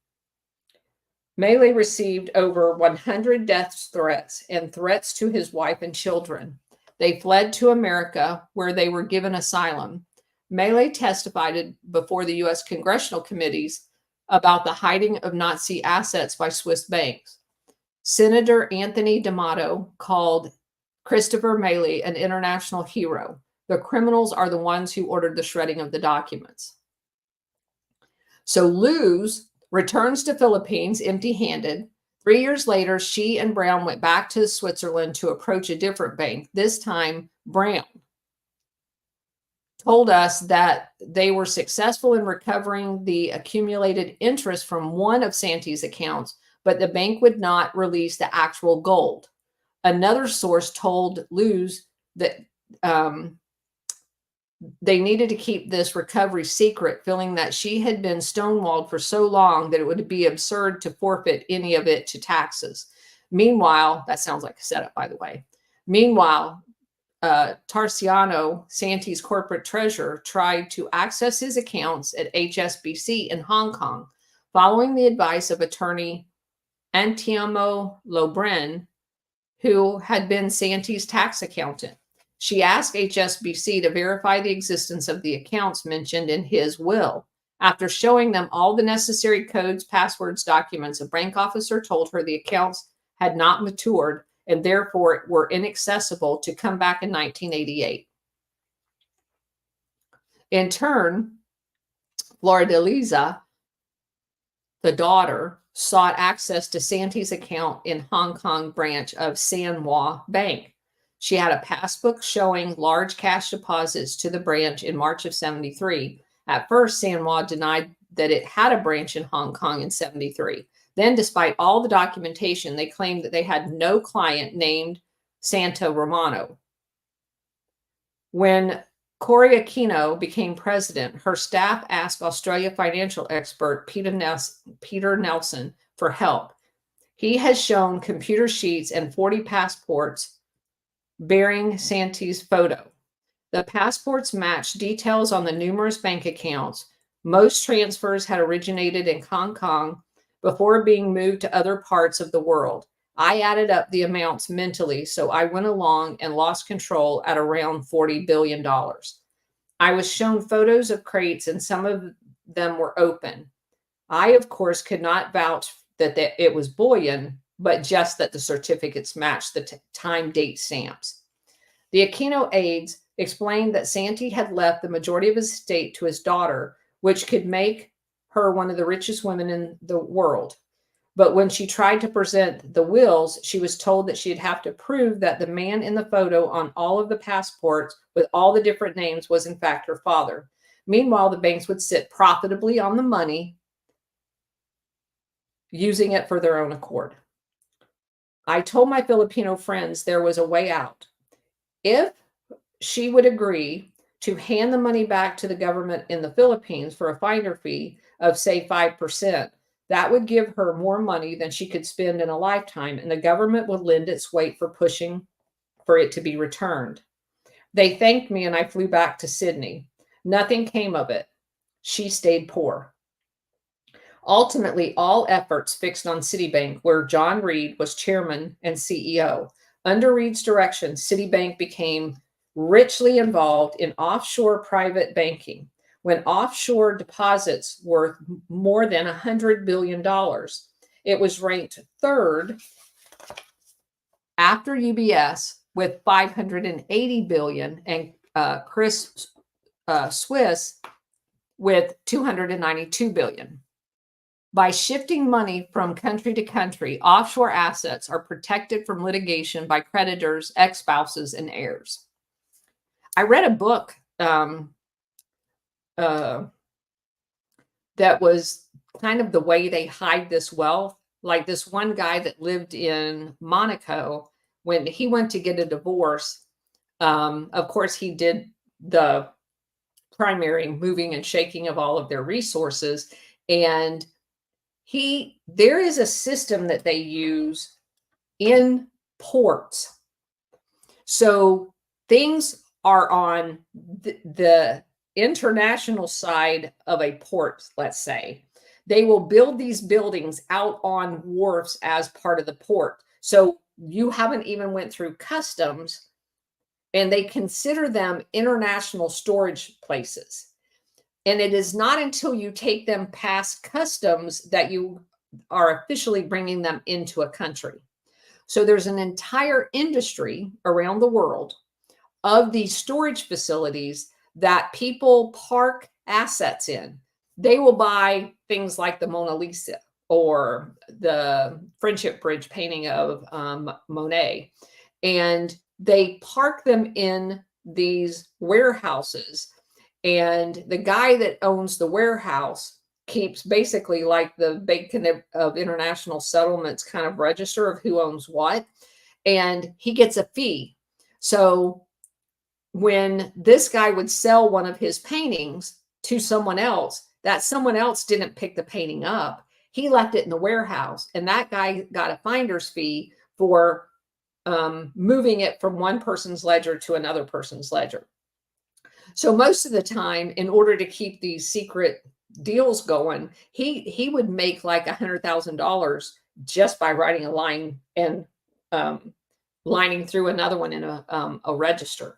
Mele received over 100 death threats and threats to his wife and children. They fled to America, where they were given asylum. Mele testified before the U.S. congressional committees about the hiding of Nazi assets by Swiss banks. Senator Anthony D'Amato called Christopher Mele an international hero. The criminals are the ones who ordered the shredding of the documents. So Luz returns to Philippines empty-handed. 3 years later, she and Brown went back to Switzerland to approach a different bank. This time, Brown told us that they were successful in recovering the accumulated interest from one of Santi's accounts, but the bank would not release the actual gold. Another source told Luz that they needed to keep this recovery secret, feeling that she had been stonewalled for so long that it would be absurd to forfeit any of it to taxes. Meanwhile, that sounds like a setup, by the way. Meanwhile, Tarciano, Santi's corporate treasurer, tried to access his accounts at HSBC in Hong Kong, following the advice of attorney Antiamo Lobren, who had been Santi's tax accountant. She asked HSBC to verify the existence of the accounts mentioned in his will. After showing them all the necessary codes, passwords, documents, a bank officer told her the accounts had not matured and therefore were inaccessible to come back in 1988. In turn, Flordelisa, the daughter, sought access to Santi's account in Hong Kong branch of Sanwa Bank. She had a passbook showing large cash deposits to the branch in March of 73. At first, Sanwa denied that it had a branch in Hong Kong in 73. Then, despite all the documentation, they claimed that they had no client named Santa Romano. When Cory Aquino became president, her staff asked Australia financial expert Peter Nelson for help. He has shown computer sheets and 40 passports bearing Santi's photo. The passports matched details on the numerous bank accounts. Most transfers had originated in Hong Kong before being moved to other parts of the world. I added up the amounts mentally, so I went along and lost control at around $40 billion. I was shown photos of crates and some of them were open. I, of course, could not vouch that it was bullion, but just that the certificates matched the time date stamps. The Aquino aides explained that Santi had left the majority of his estate to his daughter, which could make her one of the richest women in the world. But when she tried to present the wills, she was told that she'd have to prove that the man in the photo on all of the passports with all the different names was in fact her father. Meanwhile, the banks would sit profitably on the money, using it for their own accord. I told my Filipino friends there was a way out. If she would agree to hand the money back to the government in the Philippines for a finder fee of, say, 5%, that would give her more money than she could spend in a lifetime, and the government would lend its weight for pushing for it to be returned. They thanked me, and I flew back to Sydney. Nothing came of it. She stayed poor. Ultimately, all efforts fixed on Citibank, where John Reed was chairman and CEO. Under Reed's direction, Citibank became richly involved in offshore private banking. When offshore deposits worth more than $100 billion, it was ranked third after UBS with $580 billion and Chris Swiss with $292 billion. By shifting money from country to country, offshore assets are protected from litigation by creditors, ex-spouses, and heirs. I read a book that was kind of the way they hide this wealth. Like this one guy that lived in Monaco, when he went to get a divorce, of course, he did the primary moving and shaking of all of their resources. And there is a system that they use in ports. So things are on the international side of a port, let's say. they will build these buildings out on wharfs as part of the port. So you haven't even went through customs, and they consider them international storage places. And it is not until you take them past customs that you are officially bringing them into a country. So there's an entire industry around the world of these storage facilities that people park assets in. They will buy things like the Mona Lisa or the Friendship Bridge painting of Monet, and they park them in these warehouses. And the guy that owns the warehouse keeps basically like the Bank of International Settlements kind of register of who owns what, and he gets a fee. So when this guy would sell one of his paintings to someone else, that someone else didn't pick the painting up. He left it in the warehouse, and that guy got a finder's fee for moving it from one person's ledger to another person's ledger. So most of the time, in order to keep these secret deals going, he would make like $100,000 just by writing a line and lining through another one in a register.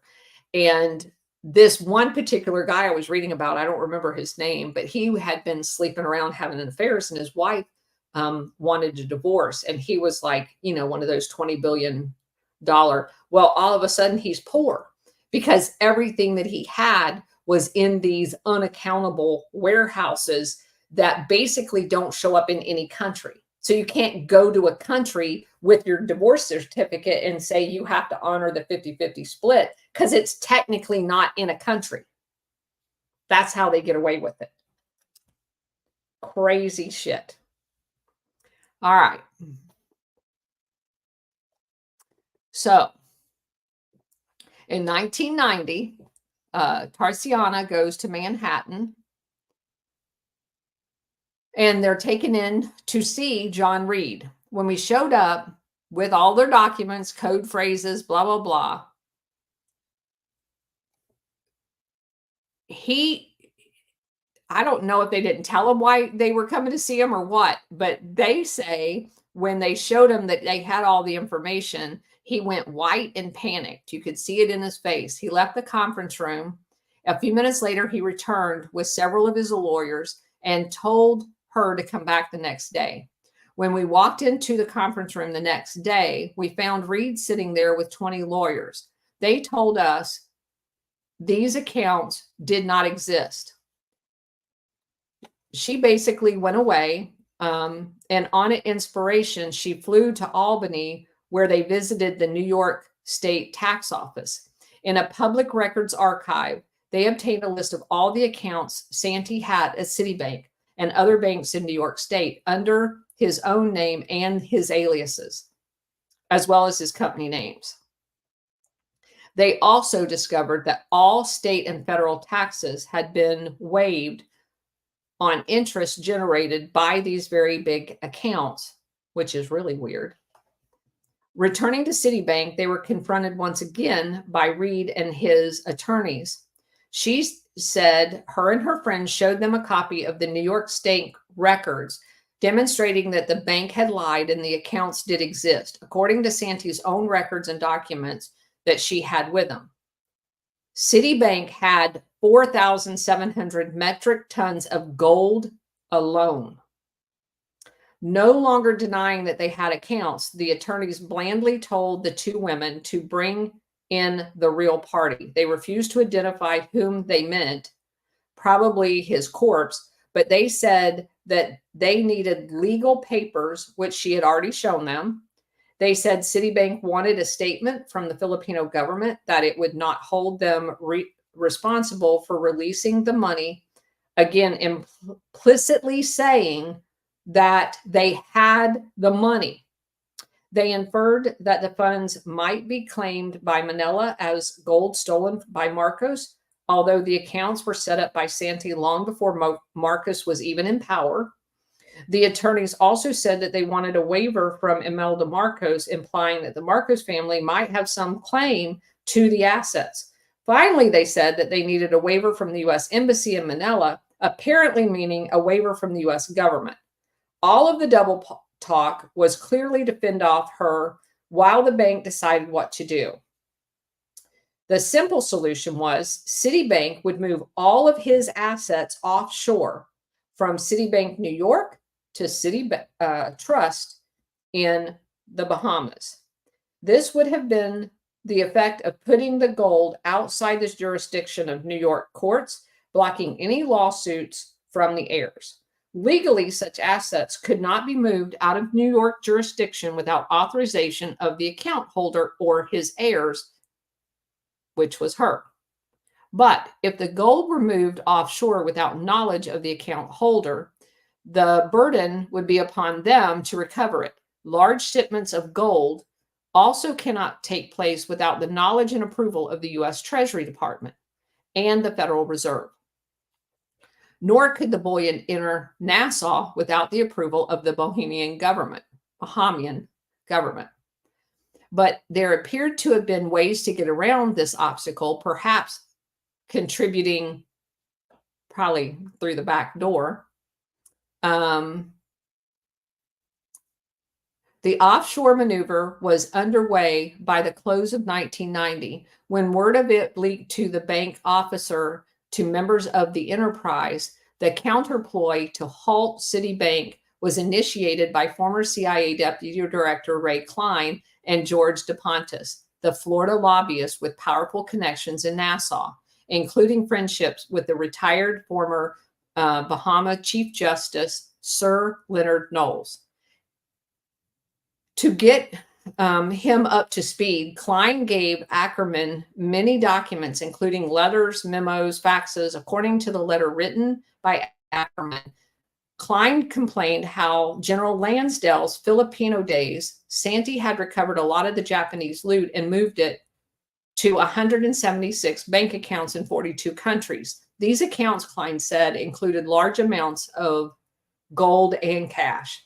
And this one particular guy I was reading about, I don't remember his name, but he had been sleeping around having affairs, and his wife wanted a divorce. And he was like, you know, one of those $20 billion. Well, all of a sudden he's poor because everything that he had was in these unaccountable warehouses that basically don't show up in any country. So you can't go to a country with your divorce certificate and say you have to honor the 50-50 split because it's technically not in a country. That's how they get away with it. Crazy shit. All right. So in 1990, Tarsiana goes to Manhattan, and they're taken in to see John Reed. When we showed up with all their documents, code phrases, blah, blah, blah, I don't know if they didn't tell him why they were coming to see him or what, but they say when they showed him that they had all the information, he went white and panicked. You could see it in his face. He left the conference room. A few minutes later, he returned with several of his lawyers and told her to come back the next day. When we walked into the conference room the next day, we found Reed sitting there with 20 lawyers. They told us these accounts did not exist. She basically went away, and on inspiration, she flew to Albany, where they visited the New York State Tax Office. In a public records archive, they obtained a list of all the accounts Santee had at Citibank and other banks in New York State under his own name and his aliases, as well as his company names. They also discovered that all state and federal taxes had been waived on interest generated by these very big accounts, which is really weird. Returning to Citibank, they were confronted once again by Reed and his attorneys. She said her and her friends showed them a copy of the New York State records demonstrating that the bank had lied and the accounts did exist, according to Santee's own records and documents that she had with them. Citibank had 4,700 metric tons of gold alone. No longer denying that they had accounts, the attorneys blandly told the two women to bring in the real party. They refused to identify whom they meant, probably his corpse, but they said that they needed legal papers, which she had already shown them. They said Citibank wanted a statement from the Filipino government that it would not hold them responsible for releasing the money, again, implicitly saying that they had the money. They inferred that the funds might be claimed by Manila as gold stolen by Marcos, although the accounts were set up by Santee long before Marcos was even in power. The attorneys also said that they wanted a waiver from Imelda Marcos, implying that the Marcos family might have some claim to the assets. Finally, they said that they needed a waiver from the U.S. Embassy in Manila, apparently meaning a waiver from the US government. All of the double talk was clearly to fend off her while the bank decided what to do. The simple solution was Citibank would move all of his assets offshore from Citibank New York to Citi Trust in the Bahamas. This would have been the effect of putting the gold outside the jurisdiction of New York courts, blocking any lawsuits from the heirs. Legally, such assets could not be moved out of New York jurisdiction without authorization of the account holder or his heirs, which was her. But if the gold were moved offshore without knowledge of the account holder, the burden would be upon them to recover it. Large shipments of gold also cannot take place without the knowledge and approval of the U.S. Treasury Department and the Federal Reserve. Nor could the bullion enter Nassau without the approval of the Bahamian government. But there appeared to have been ways to get around this obstacle, perhaps contributing probably through the back door. The offshore maneuver was underway by the close of 1990 when word of it leaked to the bank officer to members of the enterprise. The counterploy to halt Citibank was initiated by former CIA Deputy Director Ray Klein and George DePontis, the Florida lobbyist with powerful connections in Nassau, including friendships with the retired former Bahama Chief Justice Sir Leonard Knowles. To get him up to speed, Klein gave Ackerman many documents, including letters, memos, faxes. According to the letter written by Ackerman, Klein complained how General Lansdale's Filipino days, Santee had recovered a lot of the Japanese loot and moved it to 176 bank accounts in 42 countries. These accounts, Klein said, included large amounts of gold and cash.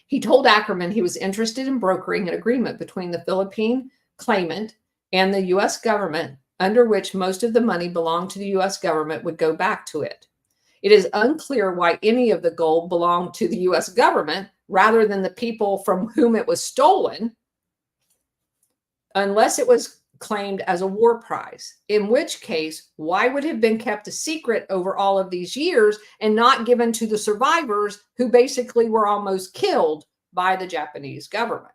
He told Ackerman he was interested in brokering an agreement between the Philippine claimant and the U.S. government, under which most of the money belonged to the U.S. government would go back to it. It is unclear why any of the gold belonged to the U.S. government rather than the people from whom it was stolen, unless it was claimed as a war prize, in which case, why would it have been kept a secret over all of these years and not given to the survivors who basically were almost killed by the Japanese government?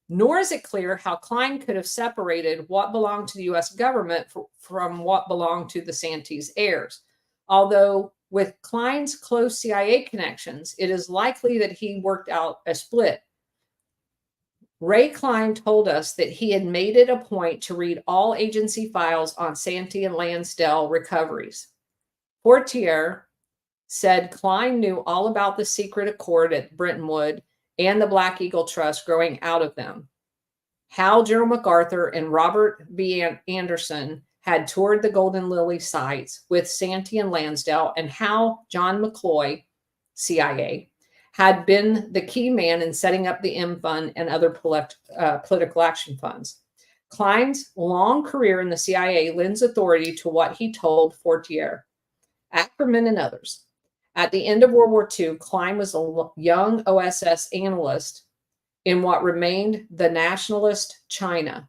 Nor is it clear how Klein could have separated what belonged to the U.S. government from what belonged to the Santee's heirs. Although with Klein's close CIA connections, it is likely that he worked out a split. Ray Klein told us that he had made it a point to read all agency files on Santee and Lansdale recoveries. Fortier said Klein knew all about the secret accord at Brettonwood and the Black Eagle Trust growing out of them, how General MacArthur and Robert B. Anderson had toured the Golden Lily sites with Santee and Lansdale, and how John McCloy, CIA, had been the key man in setting up the M Fund and other political action funds. Klein's long career in the CIA lends authority to what he told Fortier, Ackerman, and others. At the end of World War II, Klein was a young OSS analyst in what remained the nationalist China.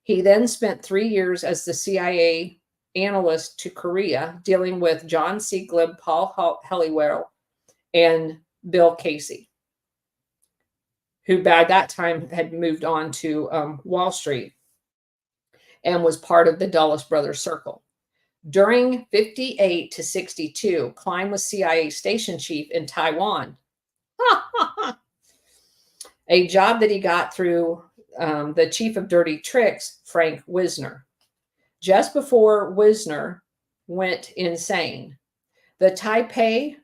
He then spent 3 years as the CIA analyst to Korea, dealing with John Siegleb, Paul Helliwell, and Bill Casey, who by that time had moved on to Wall Street and was part of the Dulles Brothers Circle. During 58 to 62, Klein was CIA station chief in Taiwan, a job that he got through the chief of dirty tricks, Frank Wisner. Just before Wisner went insane, in Taipei,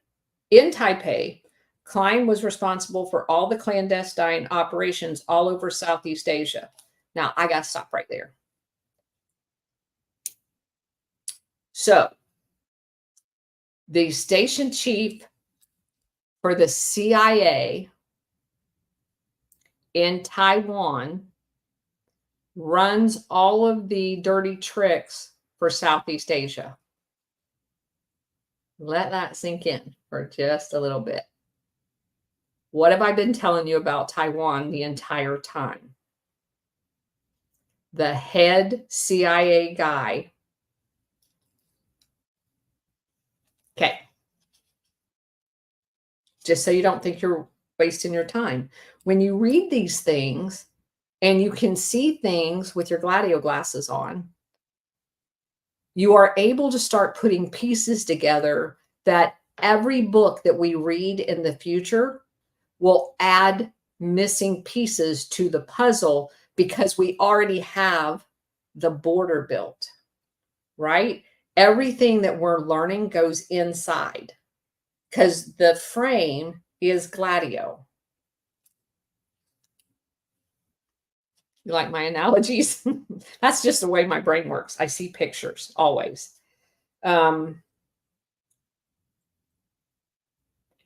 Klein was responsible for all the clandestine operations all over Southeast Asia. Now, I got to stop right there. So, the station chief for the CIA in Taiwan runs all of the dirty tricks for Southeast Asia. Let that sink in for just a little bit. What have I been telling you about Taiwan the entire time? The head CIA guy. Okay. Just so you don't think you're wasting your time. When you read these things and you can see things with your Gladio glasses on, you are able to start putting pieces together that every book that we read in the future will add missing pieces to the puzzle because we already have the border built, right? Everything that we're learning goes inside because the frame is Gladio. You like my analogies? That's just the way my brain works. I see pictures always.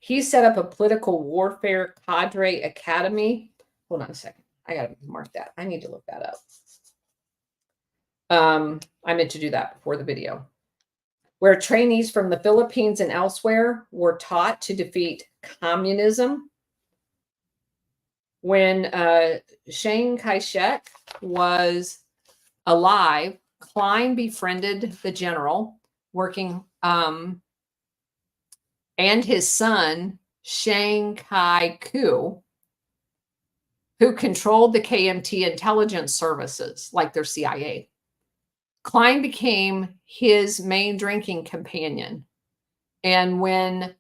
He set up a political warfare cadre academy. Hold on a second. I got to mark that. I need to look that up. I meant to do that before the video. Where trainees from the Philippines and elsewhere were taught to defeat communism. When Chiang Kai-shek was alive, Klein befriended the general working and his son, Chiang Kai-ku, who controlled the KMT intelligence services, like their CIA. Klein became his main drinking companion. And when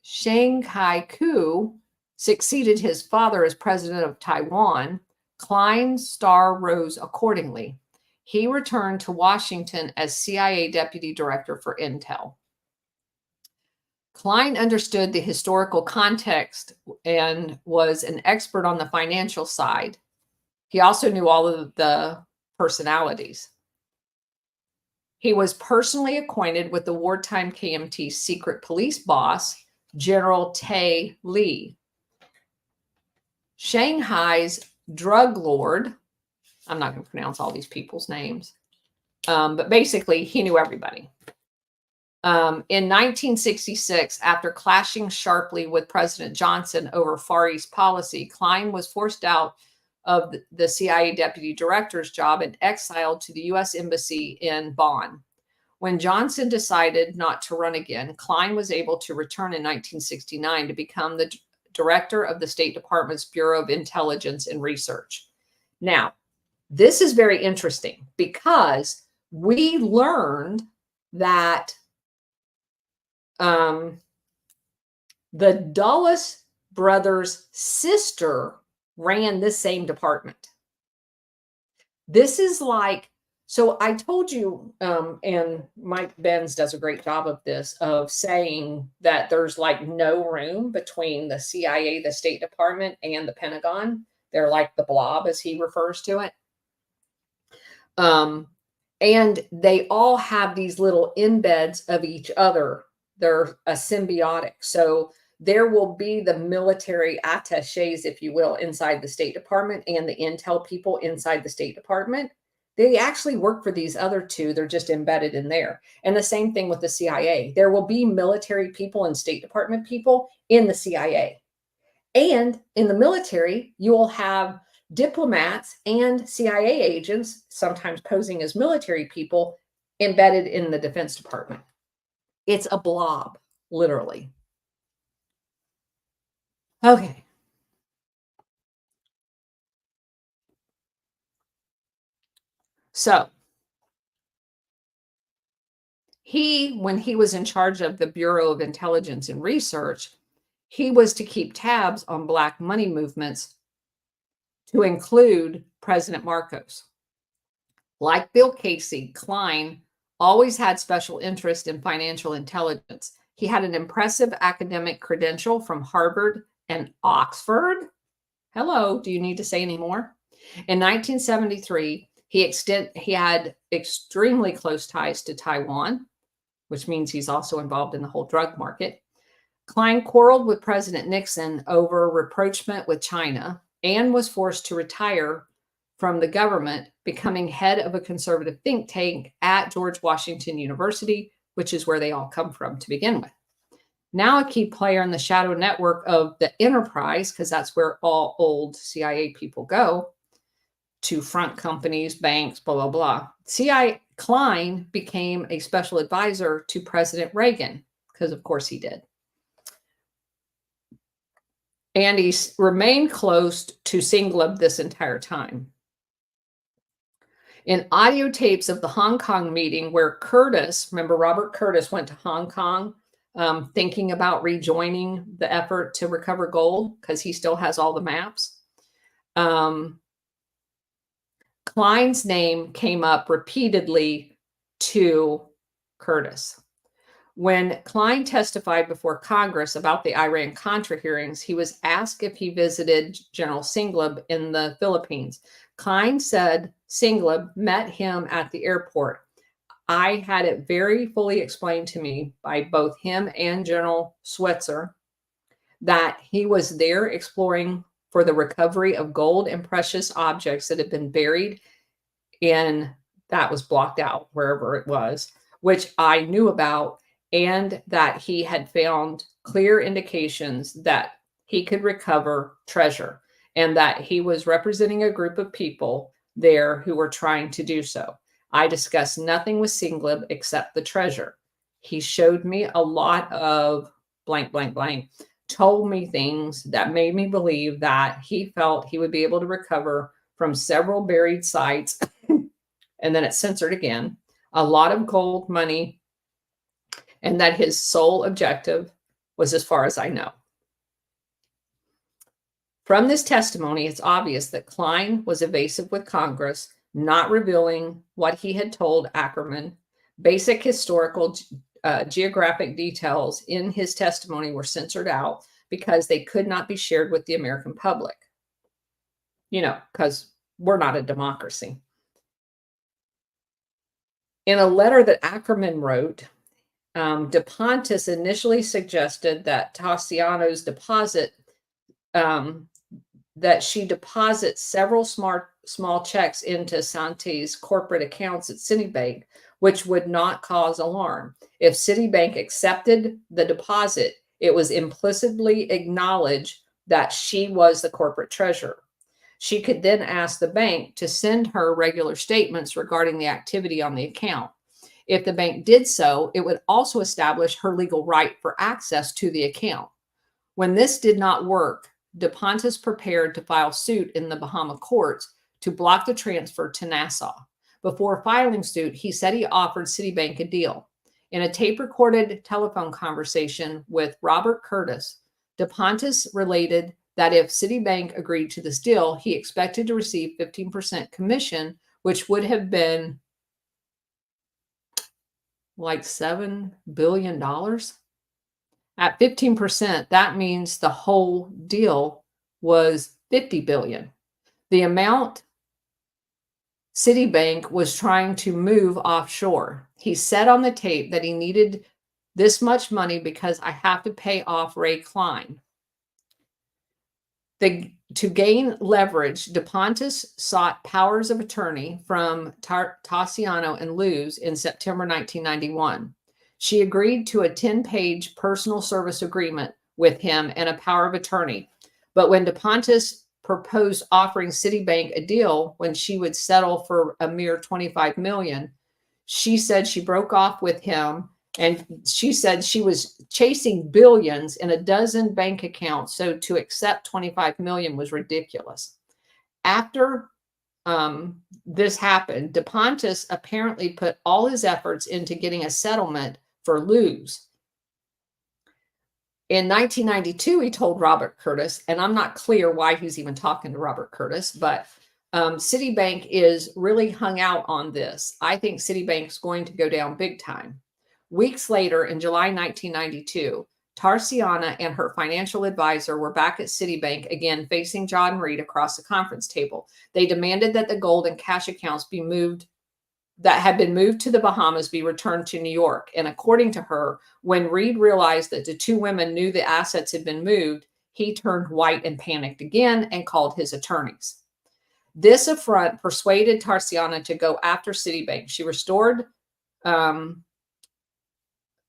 Chiang Kai-ku succeeded his father as president of Taiwan, Klein's star rose accordingly. He returned to Washington as CIA deputy director for Intel. Klein understood the historical context and was an expert on the financial side. He also knew all of the personalities. He was personally acquainted with the wartime KMT secret police boss, General Tae Lee. Shanghai's drug lord, I'm not going to pronounce all these people's names, but basically he knew everybody. In 1966, after clashing sharply with President Johnson over Far East policy, Klein was forced out of the CIA deputy director's job and exiled to the U.S. Embassy in Bonn. When Johnson decided not to run again, Klein was able to return in 1969 to become the director of the State Department's Bureau of Intelligence and Research. Now, this is very interesting because we learned that the Dulles brothers' sister ran this same department. This is like, so I told you, and Mike Benz does a great job of this, of saying that there's like no room between the CIA, the State Department, and the Pentagon. They're like the blob, as he refers to it. And they all have these little embeds of each other. They're a symbiotic. So there will be the military attaches, if you will, inside the State Department and the intel people inside the State Department. They actually work for these other two. They're just embedded in there. And the same thing with the CIA. There will be military people and State Department people in the CIA. And in the military, you will have diplomats and CIA agents, sometimes posing as military people, embedded in the Defense Department. It's a blob, literally. Okay. So when he was in charge of the Bureau of Intelligence and Research, he was to keep tabs on black money movements to include President Marcos. Like Bill Casey, Klein always had special interest in financial intelligence. He had an impressive academic credential from Harvard and Oxford. Hello, do you need to say any more? In 1973, he had extremely close ties to Taiwan, which means he's also involved in the whole drug market. Klein quarreled with President Nixon over rapprochement with China and was forced to retire from the government, becoming head of a conservative think tank at George Washington University, which is where they all come from to begin with. Now a key player in the shadow network of the enterprise, because that's where all old CIA people go to front companies, banks, blah, blah, blah. CIA Klein became a special advisor to President Reagan, because of course he did. And he remained close to Singleb this entire time. In audio tapes of the Hong Kong meeting where Curtis, remember Robert Curtis went to Hong Kong thinking about rejoining the effort to recover gold because he still has all the maps. Klein's name came up repeatedly to Curtis. When Klein testified before Congress about the Iran-Contra hearings, he was asked if he visited General Singleb in the Philippines. Klein said Singleb met him at the airport. I had it very fully explained to me by both him and General Switzer that he was there exploring for the recovery of gold and precious objects that had been buried in, that was blocked out wherever it was, which I knew about, and that he had found clear indications that he could recover treasure and that he was representing a group of people there who were trying to do so. I discussed nothing with Singleb except the treasure. He showed me a lot of blank, blank, blank, told me things that made me believe that he felt he would be able to recover from several buried sites, and then it's censored again, a lot of gold money, and that his sole objective was as far as I know. From this testimony, it's obvious that Klein was evasive with Congress, not revealing what he had told Ackerman. Basic historical geographic details in his testimony were censored out because they could not be shared with the American public. You know, because we're not a democracy. In a letter that Ackerman wrote, DePontis initially suggested that Tassiano's deposit, that she deposit several small checks into Santi's corporate accounts at Citibank, which would not cause alarm. If Citibank accepted the deposit, it was implicitly acknowledged that she was the corporate treasurer. She could then ask the bank to send her regular statements regarding the activity on the account. If the bank did so, it would also establish her legal right for access to the account. When this did not work, DePontis prepared to file suit in the Bahama courts to block the transfer to Nassau. Before filing suit, he said he offered Citibank a deal. In a tape-recorded telephone conversation with Robert Curtis, DePontis related that if Citibank agreed to this deal, he expected to receive 15% commission, which would have been like $7 billion. At 15%, that means the whole deal was $50 billion. The amount Citibank was trying to move offshore. He said on the tape that he needed this much money because I have to pay off Ray Klein. To gain leverage, DePontis sought powers of attorney from Tassiano and Luz in September 1991. She agreed to a 10-page personal service agreement with him and a power of attorney. But when DePontis proposed offering Citibank a deal when she would settle for a mere $25 million, she said she broke off with him, and she said she was chasing billions in a dozen bank accounts, so to accept $25 million was ridiculous. After this happened, DePontis apparently put all his efforts into getting a settlement for Luz. In 1992, he told Robert Curtis, and I'm not clear why he's even talking to Robert Curtis, but Citibank is really hung out on this. I think Citibank's going to go down big time. Weeks later, in July 1992, Tarsiana and her financial advisor were back at Citibank again, facing John Reed across the conference table. They demanded that the gold and cash accounts be moved that had been moved to the Bahamas be returned to New York. And according to her, when Reed realized that the two women knew the assets had been moved, he turned white and panicked again and called his attorneys. This affront persuaded Tarsiana to go after Citibank. She restored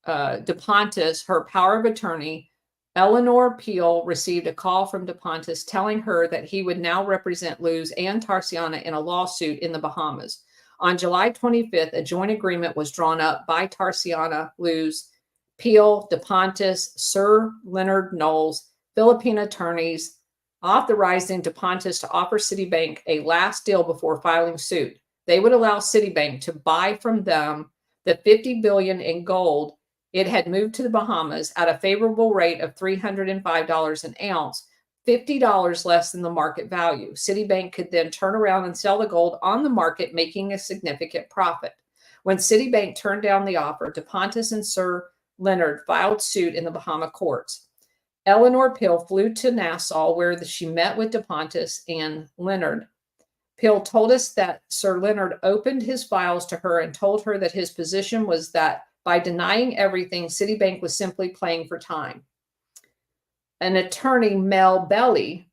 DePontis her power of attorney, Eleanor Peel received a call from DePontis telling her that he would now represent Luz and Tarciana in a lawsuit in the Bahamas. On July 25th, a joint agreement was drawn up by Tarciana, Luz, Peel, DePontis, Sir Leonard Knowles, Philippine attorneys, authorizing DePontis to offer Citibank a last deal before filing suit. They would allow Citibank to buy from them the $50 billion in gold it had moved to the Bahamas at a favorable rate of $305 an ounce, $50 less than the market value. Citibank could then turn around and sell the gold on the market, making a significant profit. When Citibank turned down the offer, DePontis and Sir Leonard filed suit in the Bahama courts. Eleanor Peel flew to Nassau, where she met with DePontis and Leonard. Peel told us that Sir Leonard opened his files to her and told her that his position was that by denying everything, Citibank was simply playing for time. An attorney, Mel Belly,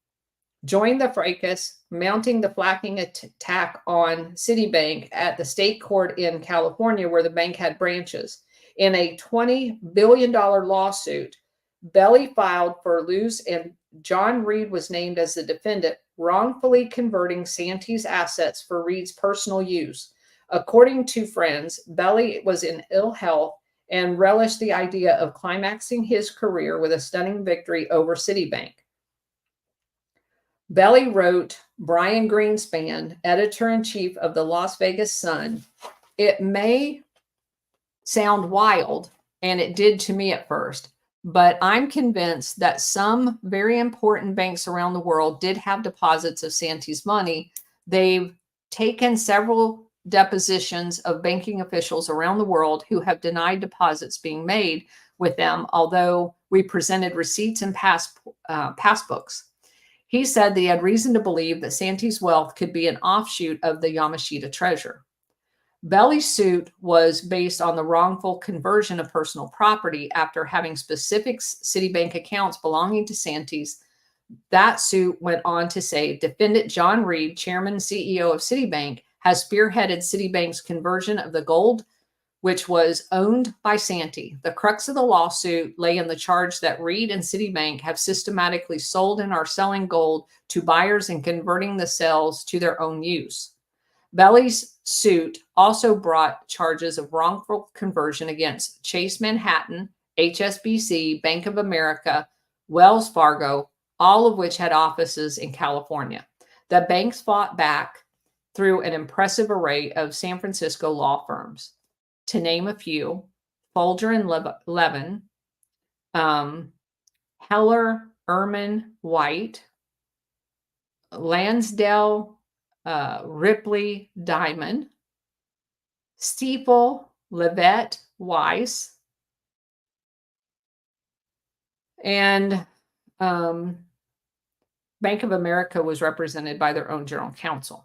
joined the fracas, mounting the flacking attack on Citibank at the state court in California, where the bank had branches. In a $20 billion lawsuit, Belly filed for Luz, and John Reed was named as the defendant, wrongfully converting Santee's assets for Reed's personal use. According to friends, Belly was in ill health and relished the idea of climaxing his career with a stunning victory over Citibank. Belly wrote Brian Greenspan, editor-in-chief of the Las Vegas Sun, "It may sound wild, and it did to me at first, but I'm convinced that some very important banks around the world did have deposits of Santee's money. They've taken several depositions of banking officials around the world who have denied deposits being made with them, although we presented receipts and passbooks. He said that he had reason to believe that Santee's wealth could be an offshoot of the Yamashita treasure. Belly's suit was based on the wrongful conversion of personal property after having specific Citibank accounts belonging to Santee's. That suit went on to say defendant John Reed, chairman and CEO of Citibank, has spearheaded Citibank's conversion of the gold, which was owned by Santee. The crux of the lawsuit lay in the charge that Reed and Citibank have systematically sold and are selling gold to buyers and converting the sales to their own use. Belly's suit also brought charges of wrongful conversion against Chase Manhattan, HSBC, Bank of America, Wells Fargo, all of which had offices in California. The banks fought back through an impressive array of San Francisco law firms. To name a few, Folger and Levin, Heller, Ehrman, White, Lansdale, Ripley, Diamond, Stiefel, Levet, Weiss, and Bank of America was represented by their own general counsel.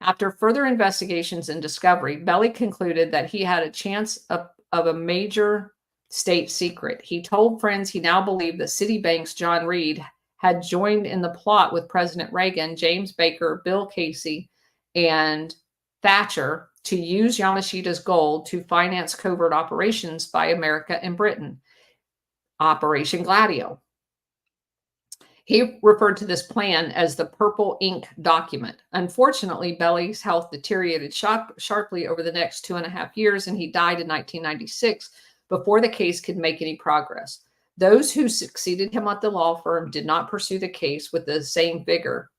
After further investigations and discovery, Belly concluded that he had a chance of a major state secret. He told friends he now believed that Citibank's John Reed had joined in the plot with President Reagan, James Baker, Bill Casey, and Thatcher to use Yamashita's gold to finance covert operations by America and Britain, Operation Gladio. He referred to this plan as the Purple Ink document. Unfortunately, Belly's health deteriorated sharply over the next 2.5 years, and he died in 1996 before the case could make any progress. Those who succeeded him at the law firm did not pursue the case with the same vigor.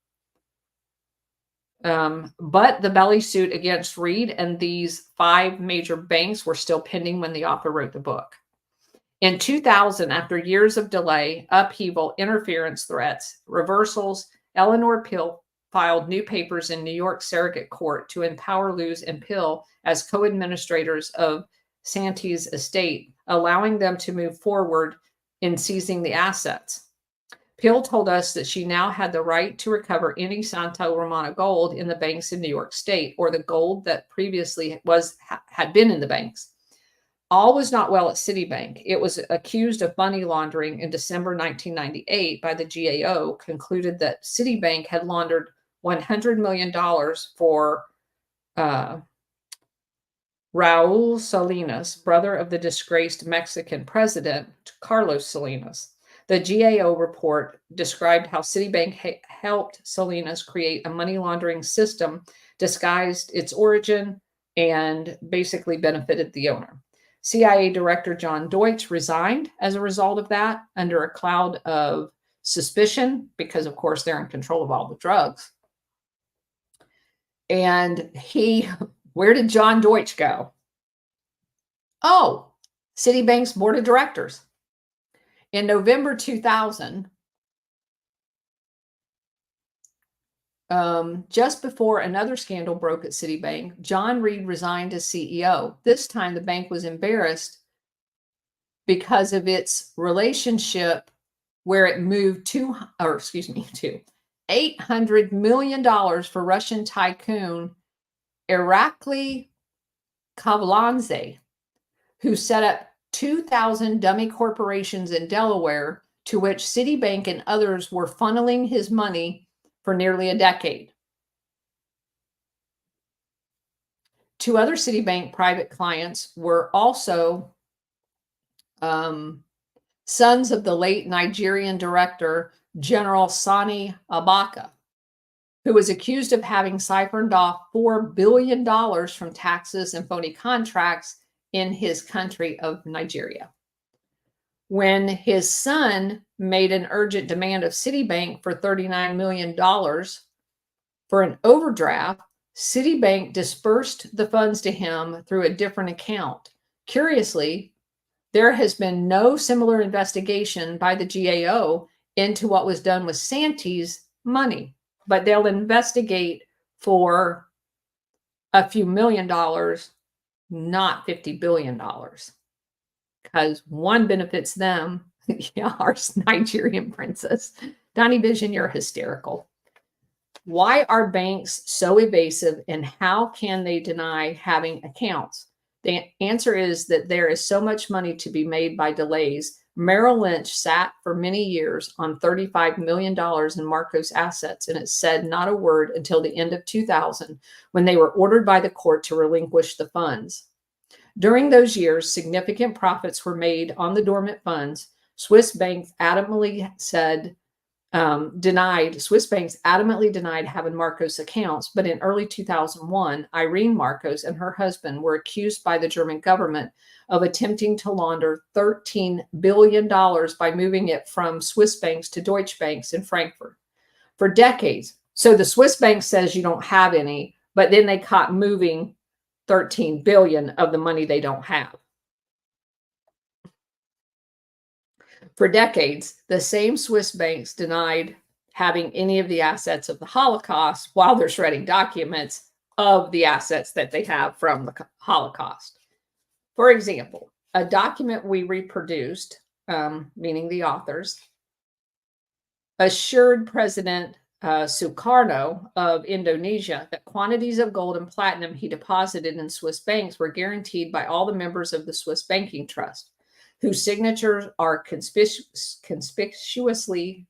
But the Belly suit against Reed and these 5 major banks were still pending when the author wrote the book. In 2000, after years of delay, upheaval, interference threats, reversals, Eleanor Peel filed new papers in New York surrogate court to empower Luz and Peel as co-administrators of Santee's estate, allowing them to move forward in seizing the assets. Peel told us that she now had the right to recover any Santa Romana gold in the banks in New York State, or the gold that previously had been in the banks. All was not well at Citibank. It was accused of money laundering in December 1998 by the GAO, concluded that Citibank had laundered $100 million for Raul Salinas, brother of the disgraced Mexican president, Carlos Salinas. The GAO report described how Citibank helped Salinas create a money laundering system, disguised its origin, and basically benefited the owner. CIA Director John Deutsch resigned as a result of that under a cloud of suspicion because, of course, they're in control of all the drugs. And where did John Deutsch go? Oh, Citibank's board of directors. In November 2000, just before another scandal broke at Citibank, John Reed resigned as CEO. This time, the bank was embarrassed because of its relationship where it moved $800 million for Russian tycoon Irakli Kavladze, who set up 2,000 dummy corporations in Delaware to which Citibank and others were funneling his money for nearly a decade. Two other Citibank private clients were also sons of the late Nigerian director, General Sani Abacha, who was accused of having siphoned off $4 billion from taxes and phony contracts in his country of Nigeria. When his son made an urgent demand of Citibank for $39 million for an overdraft, Citibank dispersed the funds to him through a different account. Curiously, there has been no similar investigation by the GAO into what was done with Santi's money, but they'll investigate for a few $1 million, not $50 billion, because one benefits them. Yeah, our Nigerian princess. Donnie Vision, you're hysterical. Why are banks so evasive, and how can they deny having accounts? The answer is that there is so much money to be made by delays. Merrill Lynch sat for many years on $35 million in Marcos assets, and it said not a word until the end of 2000, when they were ordered by the court to relinquish the funds. During those years, significant profits were made on the dormant funds. Swiss banks adamantly denied having Marcos accounts, but in early 2001, Irene Marcos and her husband were accused by the German government of attempting to launder $13 billion by moving it from Swiss banks to Deutsche banks in Frankfurt for decades. So the Swiss bank says you don't have any, but then they caught moving 13 billion of the money they don't have. For decades, the same Swiss banks denied having any of the assets of the Holocaust while they're shredding documents of the assets that they have from the Holocaust. For example, a document we reproduced, meaning the authors, assured President Sukarno of Indonesia that quantities of gold and platinum he deposited in Swiss banks were guaranteed by all the members of the Swiss Banking Trust, whose signatures are conspicuously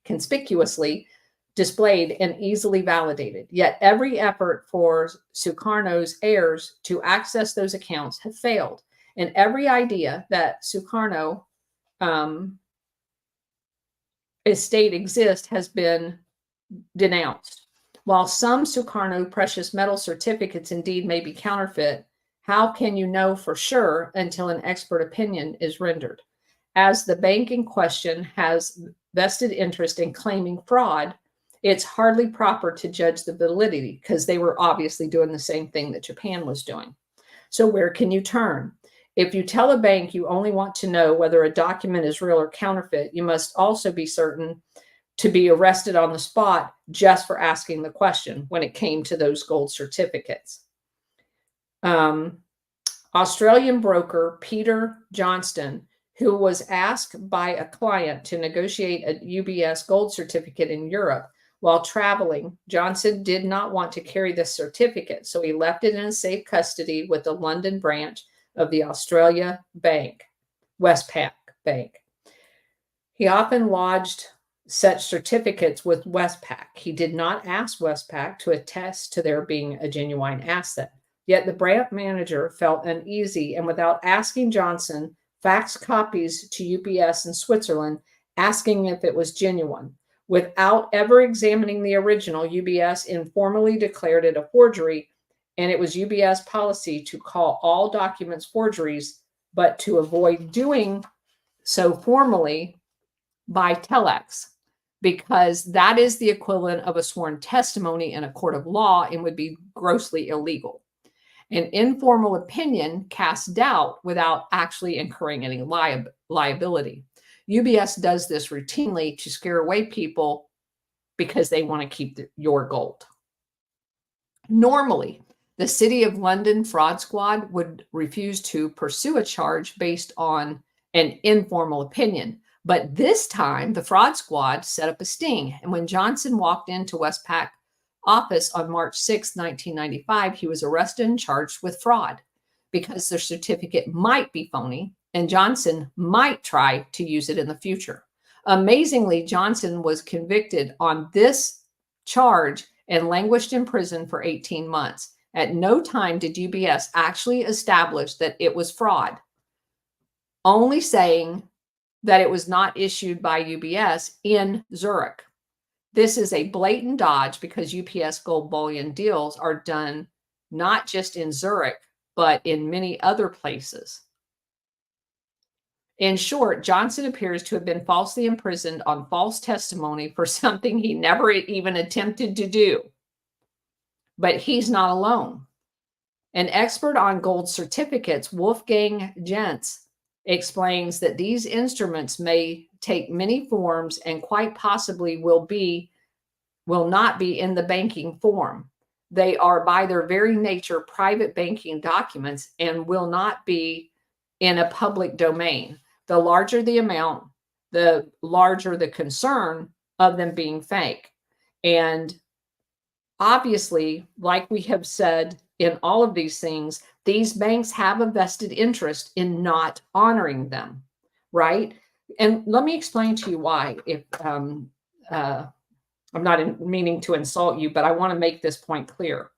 displayed and easily validated. Yet every effort for Sukarno's heirs to access those accounts have failed, and every idea that Sukarno estate exists has been denounced. While some Sukarno precious metal certificates indeed may be counterfeit, how can you know for sure until an expert opinion is rendered? As the bank in question has vested interest in claiming fraud, it's hardly proper to judge the validity because they were obviously doing the same thing that Japan was doing. So where can you turn? If you tell a bank you only want to know whether a document is real or counterfeit, you must also be certain to be arrested on the spot just for asking the question when it came to those gold certificates. Australian broker Peter Johnston, who was asked by a client to negotiate a UBS gold certificate in Europe while traveling, Johnson did not want to carry the certificate, so he left it in safe custody with the London branch of the Australia Bank, Westpac Bank. He often lodged such certificates with Westpac. He did not ask Westpac to attest to their being a genuine asset. Yet the branch manager felt uneasy and, without asking Johnson, faxed copies to UPS in Switzerland asking if it was genuine. Without ever examining the original, UBS informally declared it a forgery, and it was UBS policy to call all documents forgeries, but to avoid doing so formally by telex, because that is the equivalent of a sworn testimony in a court of law and would be grossly illegal. An informal opinion casts doubt without actually incurring any liability. UBS does this routinely to scare away people because they want to keep your gold. Normally, the City of London fraud squad would refuse to pursue a charge based on an informal opinion. But this time, the fraud squad set up a sting. And when Johnson walked into Westpac office on March 6, 1995, he was arrested and charged with fraud because their certificate might be phony and Johnson might try to use it in the future. Amazingly, Johnson was convicted on this charge and languished in prison for 18 months. At no time did UBS actually establish that it was fraud, only saying that it was not issued by UBS in Zurich. This is a blatant dodge because UPS gold bullion deals are done not just in Zurich, but in many other places. In short, Johnson appears to have been falsely imprisoned on false testimony for something he never even attempted to do. But he's not alone. An expert on gold certificates, Wolfgang Jentz, explains that these instruments may take many forms and quite possibly will not be in the banking form. They are by their very nature private banking documents and will not be in a public domain. The larger the amount, the larger the concern of them being fake. And obviously, like we have said in all of these things, these banks have a vested interest in not honoring them, right? And let me explain to you why. If I'm not meaning to insult you, but I want to make this point clear.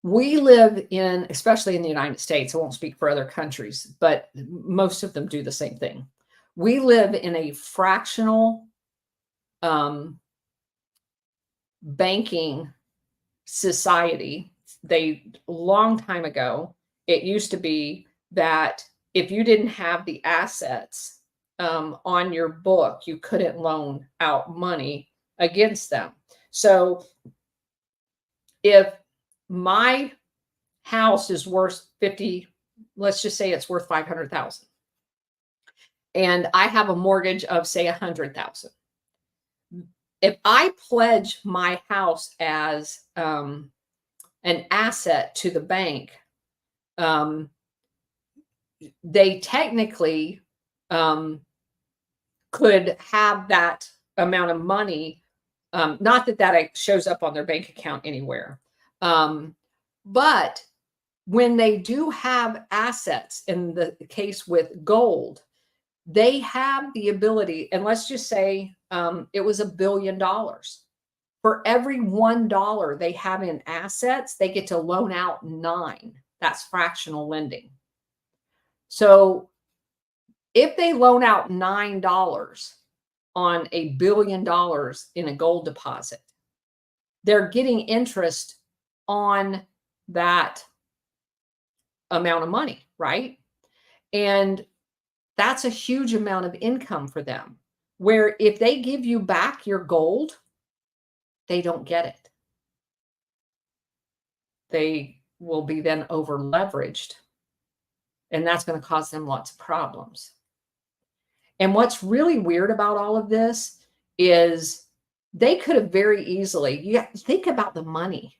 We live in, especially in the United States, I won't speak for other countries, but most of them do the same thing. We live in a fractional banking society. Long time ago, it used to be that if you didn't have the assets on your book, you couldn't loan out money against them. So if my house is worth 50, let's just say it's worth 500,000, and I have a mortgage of say 100,000. If I pledge my house as an asset to the bank, they technically could have that amount of money. Not that shows up on their bank account anywhere. But when they do have assets, in the case with gold, they have the ability, and let's just say it was $1 billion. For every $1 they have in assets, they get to loan out 9. That's fractional lending. So if they loan out $9 on $1 billion in a gold deposit, they're getting interest on that amount of money, right? And that's a huge amount of income for them. Where if they give you back your gold, they don't get it. They will be then over leveraged. And that's going to cause them lots of problems. And what's really weird about all of this is they could have very easily, you have to think about the money.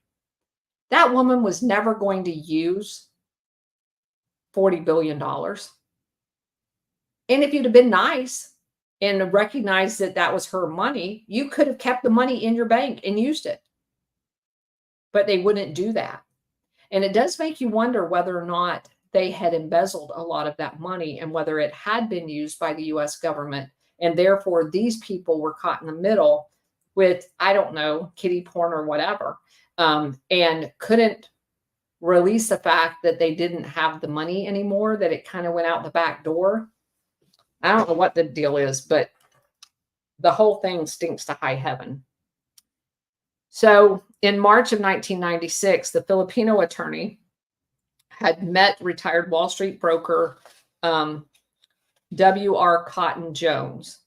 That woman was never going to use $40 billion. And if you'd have been nice and recognized that that was her money, you could have kept the money in your bank and used it. But they wouldn't do that. And it does make you wonder whether or not they had embezzled a lot of that money and whether it had been used by the US government. And therefore, these people were caught in the middle with, I don't know, kiddie porn or whatever, and couldn't release the fact that they didn't have the money anymore, that it kind of went out the back door. I don't know what the deal is, but the whole thing stinks to high heaven. So in March of 1996, the Filipino attorney had met retired Wall Street broker W.R. Cotton Jones.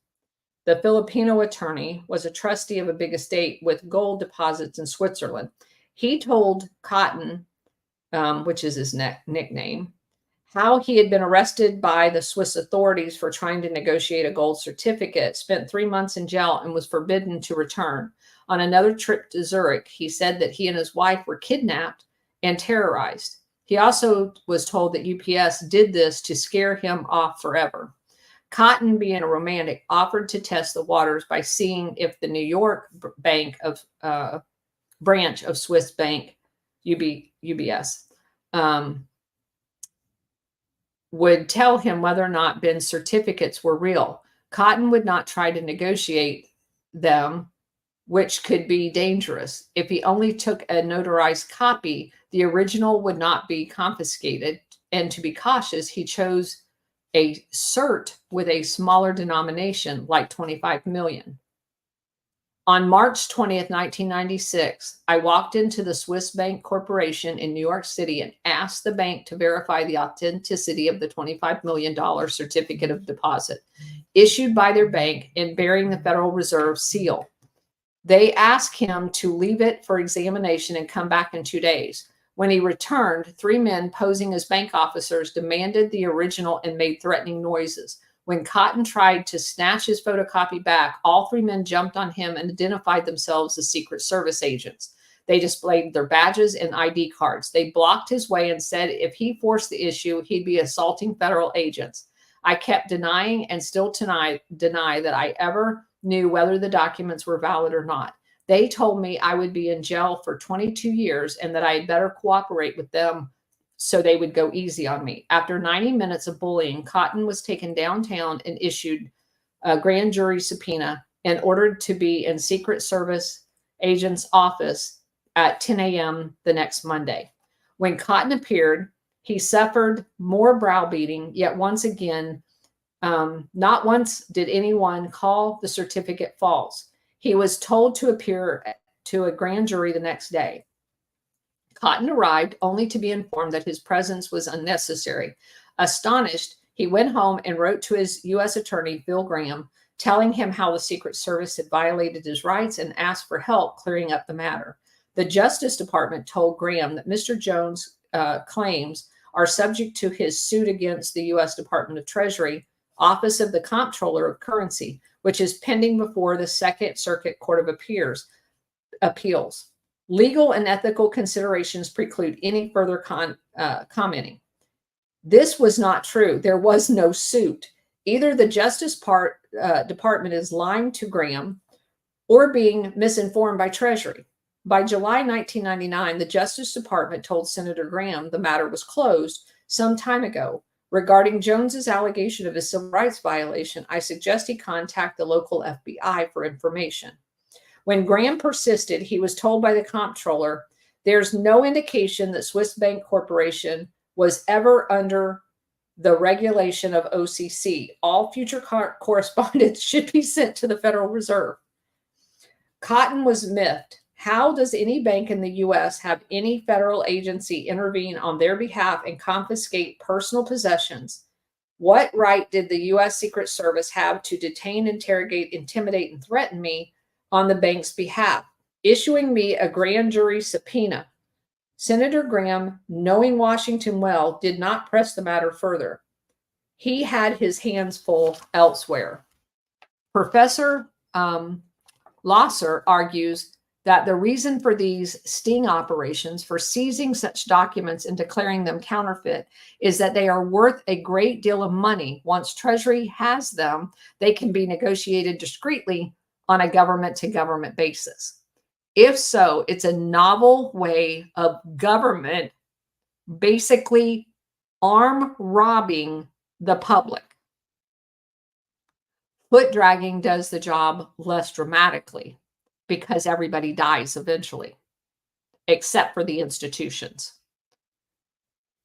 The Filipino attorney was a trustee of a big estate with gold deposits in Switzerland. He told Cotton, which is his nickname, how he had been arrested by the Swiss authorities for trying to negotiate a gold certificate, spent 3 months in jail, and was forbidden to return. On another trip to Zurich, he said that he and his wife were kidnapped and terrorized. He also was told that UPS did this to scare him off forever. Cotton, being a romantic, offered to test the waters by seeing if the New York bank of branch of Swiss bank UBS would tell him whether or not Ben's certificates were real. Cotton would not try to negotiate them, which could be dangerous. If he only took a notarized copy, the original would not be confiscated. And to be cautious, he chose a cert with a smaller denomination, like 25 million. On March 20th, 1996, I walked into the Swiss Bank Corporation in New York City and asked the bank to verify the authenticity of the $25 million certificate of deposit issued by their bank and bearing the Federal Reserve seal. They asked him to leave it for examination and come back in 2 days. When he returned, 3 men posing as bank officers demanded the original and made threatening noises. When Cotton tried to snatch his photocopy back, all 3 men jumped on him and identified themselves as Secret Service agents. They displayed their badges and ID cards. They blocked his way and said if he forced the issue, he'd be assaulting federal agents. I kept denying and still deny that I ever knew whether the documents were valid or not. They told me I would be in jail for 22 years and that I had better cooperate with them so they would go easy on me. After 90 minutes of bullying, Cotton was taken downtown and issued a grand jury subpoena and ordered to be in Secret Service agent's office at 10 a.m. the next Monday. When Cotton appeared, he suffered more browbeating, yet once again, not once did anyone call the certificate false. He was told to appear to a grand jury the next day. Cotton arrived only to be informed that his presence was unnecessary. Astonished, he went home and wrote to his U.S. attorney, Bill Graham, telling him how the Secret Service had violated his rights and asked for help clearing up the matter. The Justice Department told Graham that Mr. Jones' claims are subject to his suit against the U.S. Department of Treasury, Office of the Comptroller of Currency, which is pending before the Second Circuit Court of Appeals. Legal and ethical considerations preclude any further commenting. This was not true. There was no suit. Either the Justice Department is lying to Graham or being misinformed by Treasury. By July 1999, the Justice Department told Senator Graham the matter was closed some time ago. Regarding Jones's allegation of a civil rights violation, I suggest he contact the local FBI for information. When Graham persisted, he was told by the comptroller, there's no indication that Swiss Bank Corporation was ever under the regulation of OCC. All future correspondence should be sent to the Federal Reserve. Cotton was miffed. How does any bank in the U.S. have any federal agency intervene on their behalf and confiscate personal possessions? What right did the U.S. Secret Service have to detain, interrogate, intimidate, and threaten me on the bank's behalf, issuing me a grand jury subpoena? Senator Graham, knowing Washington well, did not press the matter further. He had his hands full elsewhere. Professor Lasser argues that the reason for these sting operations for seizing such documents and declaring them counterfeit is that they are worth a great deal of money. Once Treasury has them, they can be negotiated discreetly on a government-to-government basis. If so, it's a novel way of government basically arm robbing the public. Foot dragging does the job less dramatically because everybody dies eventually, except for the institutions.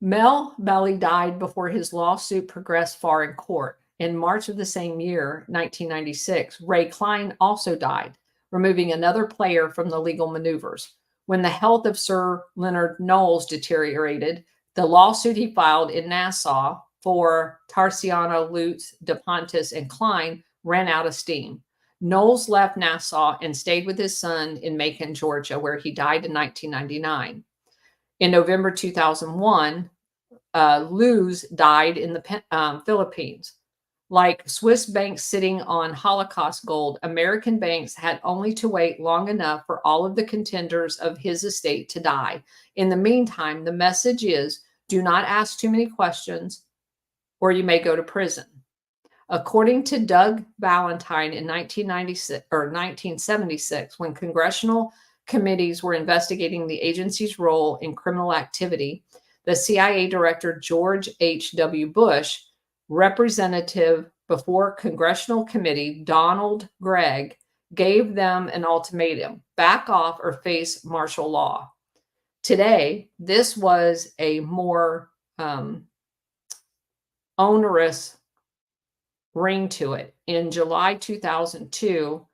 Mel Belly died before his lawsuit progressed far in court. In March of the same year, 1996, Ray Klein also died, removing another player from the legal maneuvers. When the health of Sir Leonard Knowles deteriorated, the lawsuit he filed in Nassau for Tarciano, Lutz, DePontis, and Klein ran out of steam. Knowles left Nassau and stayed with his son in Macon, Georgia, where he died in 1999. In November 2001, Luz died in the Philippines. Like Swiss banks sitting on Holocaust gold, American banks had only to wait long enough for all of the contenders of his estate to die. In the meantime, the message is do not ask too many questions or you may go to prison. According to Doug Valentine in 1996 or 1976, when congressional committees were investigating the agency's role in criminal activity, the CIA director George H.W. Bush, representative before congressional committee Donald Gregg, gave them an ultimatum: back off or face martial law. Today, this was a more onerous ring to it. In July 2002,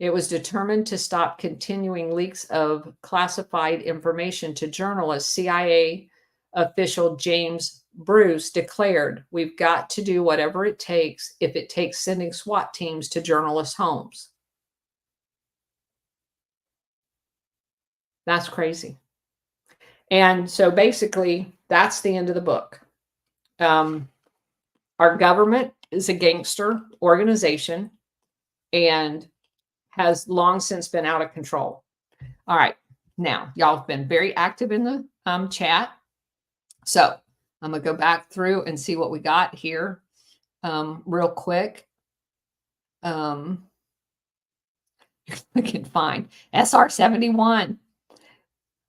it was determined to stop continuing leaks of classified information to journalists. CIA official James Bruce declared, "We've got to do whatever it takes if it takes sending SWAT teams to journalists' homes." That's crazy. And so basically, that's the end of the book. Our government is a gangster organization and has long since been out of control. All right. Now, y'all have been very active in the chat. So I'm going to go back through and see what we got here real quick. Looking fine. SR71.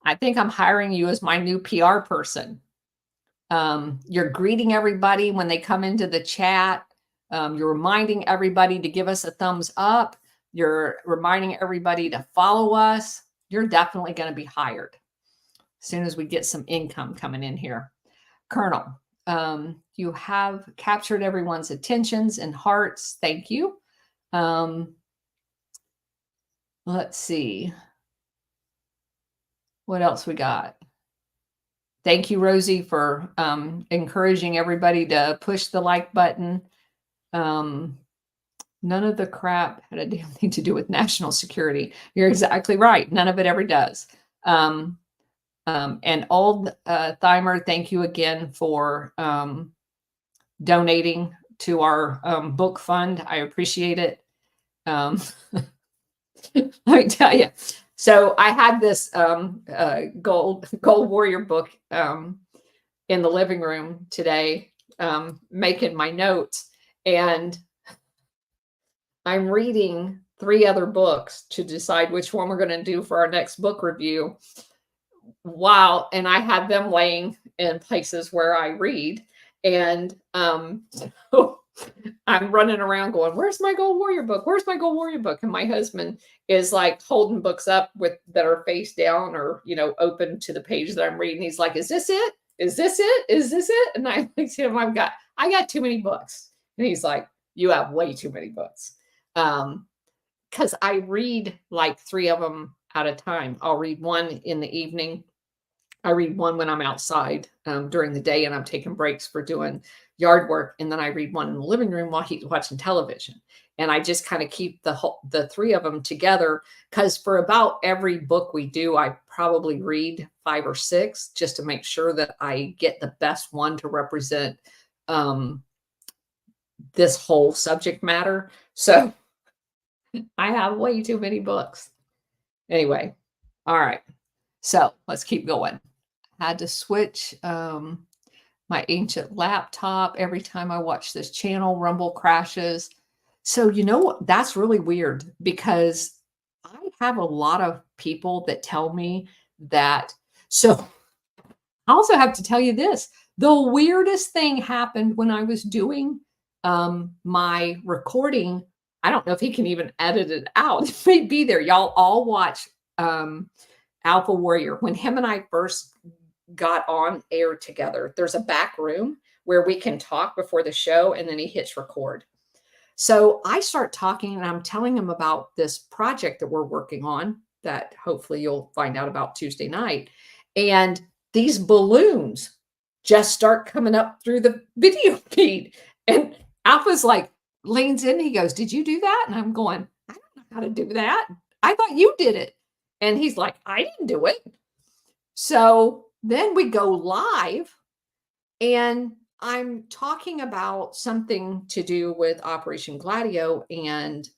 I think I'm hiring you as my new PR person. You're greeting everybody when they come into the chat. You're reminding everybody to give us a thumbs up. You're reminding everybody to follow us. You're definitely going to be hired as soon as we get some income coming in here. Colonel, you have captured everyone's attentions and hearts. Thank you. Let's see. What else we got? Thank you, Rosie, for encouraging everybody to push the like button. None of the crap had a damn thing to do with national security. You're exactly right. None of it ever does. And Old Thymer, thank you again for donating to our book fund. I appreciate it. Let me tell you. So I had this Gold Warrior book in the living room today, making my notes, and I'm reading 3 other books to decide which one we're going to do for our next book review. Wow. And I had them laying in places where I read. And so I'm running around going, where's my Gold Warrior book? Where's my Gold Warrior book? And my husband is like holding books up with that are face down or, open to the page that I'm reading. He's like, is this it? Is this it? Is this it? And I looked at him, I got too many books. And he's like, you have way too many books. Because I read like 3 of them at a time. I'll read one in the evening. I read one when I'm outside during the day and I'm taking breaks for doing yard work. And then I read one in the living room while he's watching television. And I just kind of keep the 3 of them together, because for about every book we do, I probably read 5 or 6 just to make sure that I get the best one to represent this whole subject matter. So I have way too many books. Anyway, all right. So let's keep going. I had to switch my ancient laptop. Every time I watch this channel, Rumble crashes. So that's really weird, because I have a lot of people that tell me that. So I also have to tell you this. The weirdest thing happened when I was doing my recording. I don't know if he can even edit it out. It may be there. Y'all all watch Alpha Warrior. When him and I first got on air together. There's a back room where we can talk before the show, and then he hits record. So I start talking and I'm telling him about this project that we're working on that hopefully you'll find out about Tuesday night. And these balloons just start coming up through the video feed. And Alpha's like, leans in, he goes, "Did you do that?" And I'm going, "I don't know how to do that. I thought you did it." And he's like, "I didn't do it." So then we go live and I'm talking about something to do with Operation Gladio, and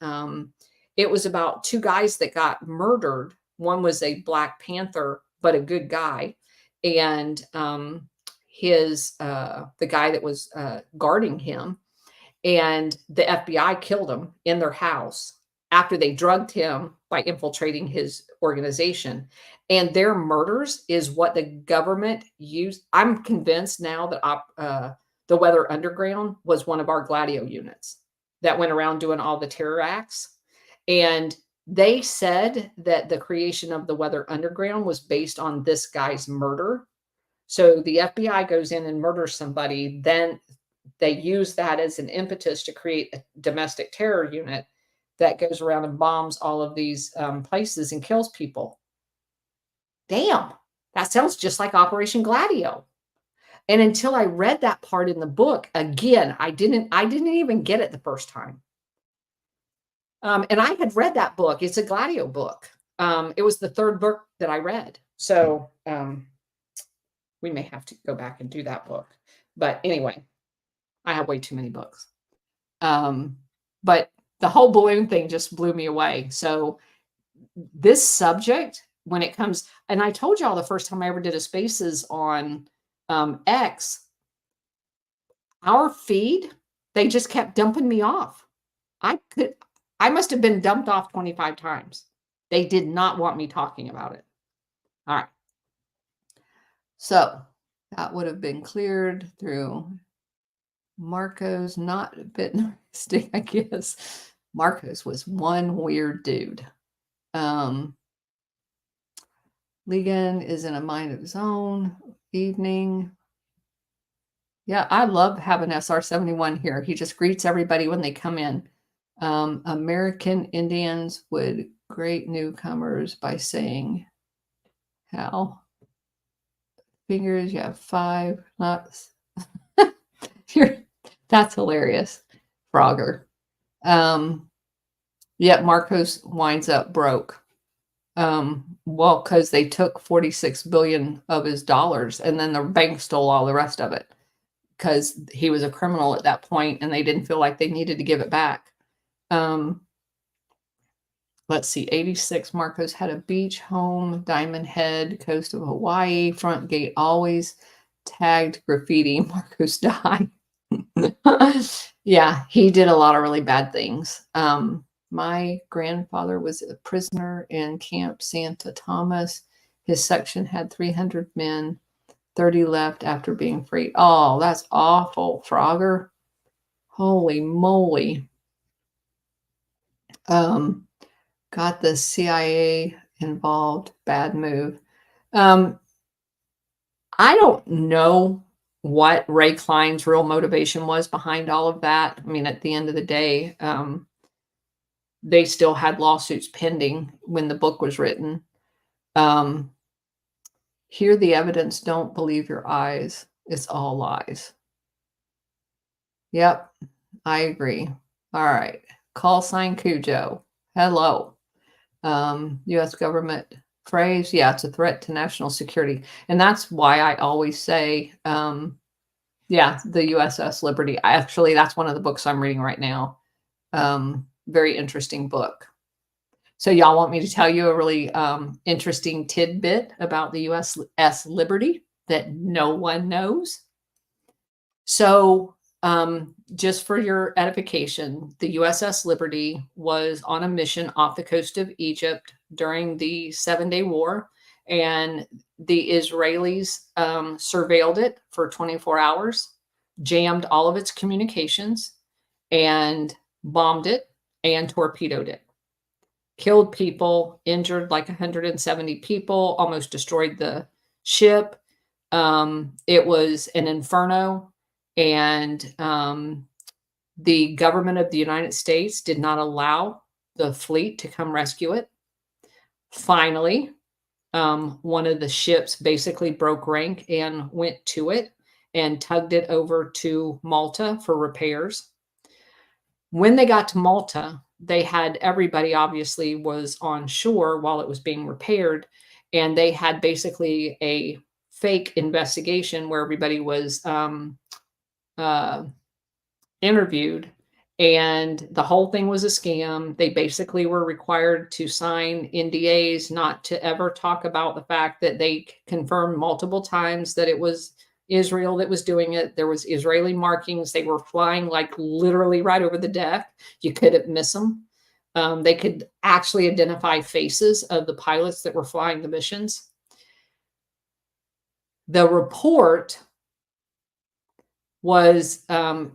it was about two guys that got murdered. One was a Black Panther, but a good guy, and the guy that was guarding him, and the FBI killed him in their house after they drugged him by infiltrating his organization. And their murders is what the government used. I'm convinced now that the Weather Underground was one of our Gladio units that went around doing all the terror acts. And they said that the creation of the Weather Underground was based on this guy's murder. So the FBI goes in and murders somebody, then they use that as an impetus to create a domestic terror unit that goes around and bombs all of these places and kills people. Damn, that sounds just like Operation Gladio. And until I read that part in the book, again, I didn't even get it the first time. And I had read that book. It's a Gladio book. It was the third book that I read. So we may have to go back and do that book. But anyway, I have way too many books. But the whole balloon thing just blew me away. So this subject, when it comes, and I told y'all the first time I ever did a Spaces on X, our feed, they just kept dumping me off. I must have been dumped off 25 times. They did not want me talking about it. All right. So that would have been cleared through Marcos, not a bit interesting, I guess. Marcos was one weird dude. Ligon is in a mind of his own. Evening. Yeah, I love having SR71 here. He just greets everybody when they come in. American Indians would greet newcomers by saying, "How?" Fingers, you have 5 nuts. That's hilarious. Frogger. Yet Marcos winds up broke. Well, because they took 46 billion of his dollars and then the bank stole all the rest of it because he was a criminal at that point and they didn't feel like they needed to give it back. Let's see, 86, Marcos had a beach home, Diamond Head, coast of Hawaii, front gate always tagged graffiti. Marcos died. Yeah, he did a lot of really bad things. My grandfather was a prisoner in Camp Santa Thomas. His section had 300 men, 30 left after being freed. Oh, that's awful, Frogger. Holy moly. Got the CIA involved. Bad move. I don't know what Ray Klein's real motivation was behind all of that. I mean, at the end of the day, they still had lawsuits pending when the book was written. Hear the evidence, don't believe your eyes. It's all lies. Yep, I agree. All right. Call sign Cujo. Hello. U.S. government phrase. Yeah, it's a threat to national security. And that's why I always say, yeah, the USS Liberty. Actually, that's one of the books I'm reading right now. Very interesting book. So y'all want me to tell you a really interesting tidbit about the USS Liberty that no one knows? So just for your edification, the USS Liberty was on a mission off the coast of Egypt during the 7-Day War, and the Israelis surveilled it for 24 hours, jammed all of its communications, and bombed it and torpedoed it. Killed people, injured like 170 people, almost destroyed the ship. It was an inferno, and the government of the United States did not allow the fleet to come rescue it. Finally, one of the ships basically broke rank and went to it and tugged it over to Malta for repairs. When they got to Malta, they had everybody obviously was on shore while it was being repaired, and they had basically a fake investigation where everybody was uh, interviewed, and the whole thing was a scam. They basically were required to sign NDAs, not to ever talk about the fact that they confirmed multiple times that it was Israel that was doing it. There was Israeli markings. They were flying like literally right over the deck. You couldn't miss them. They could actually identify faces of the pilots that were flying the missions. The report was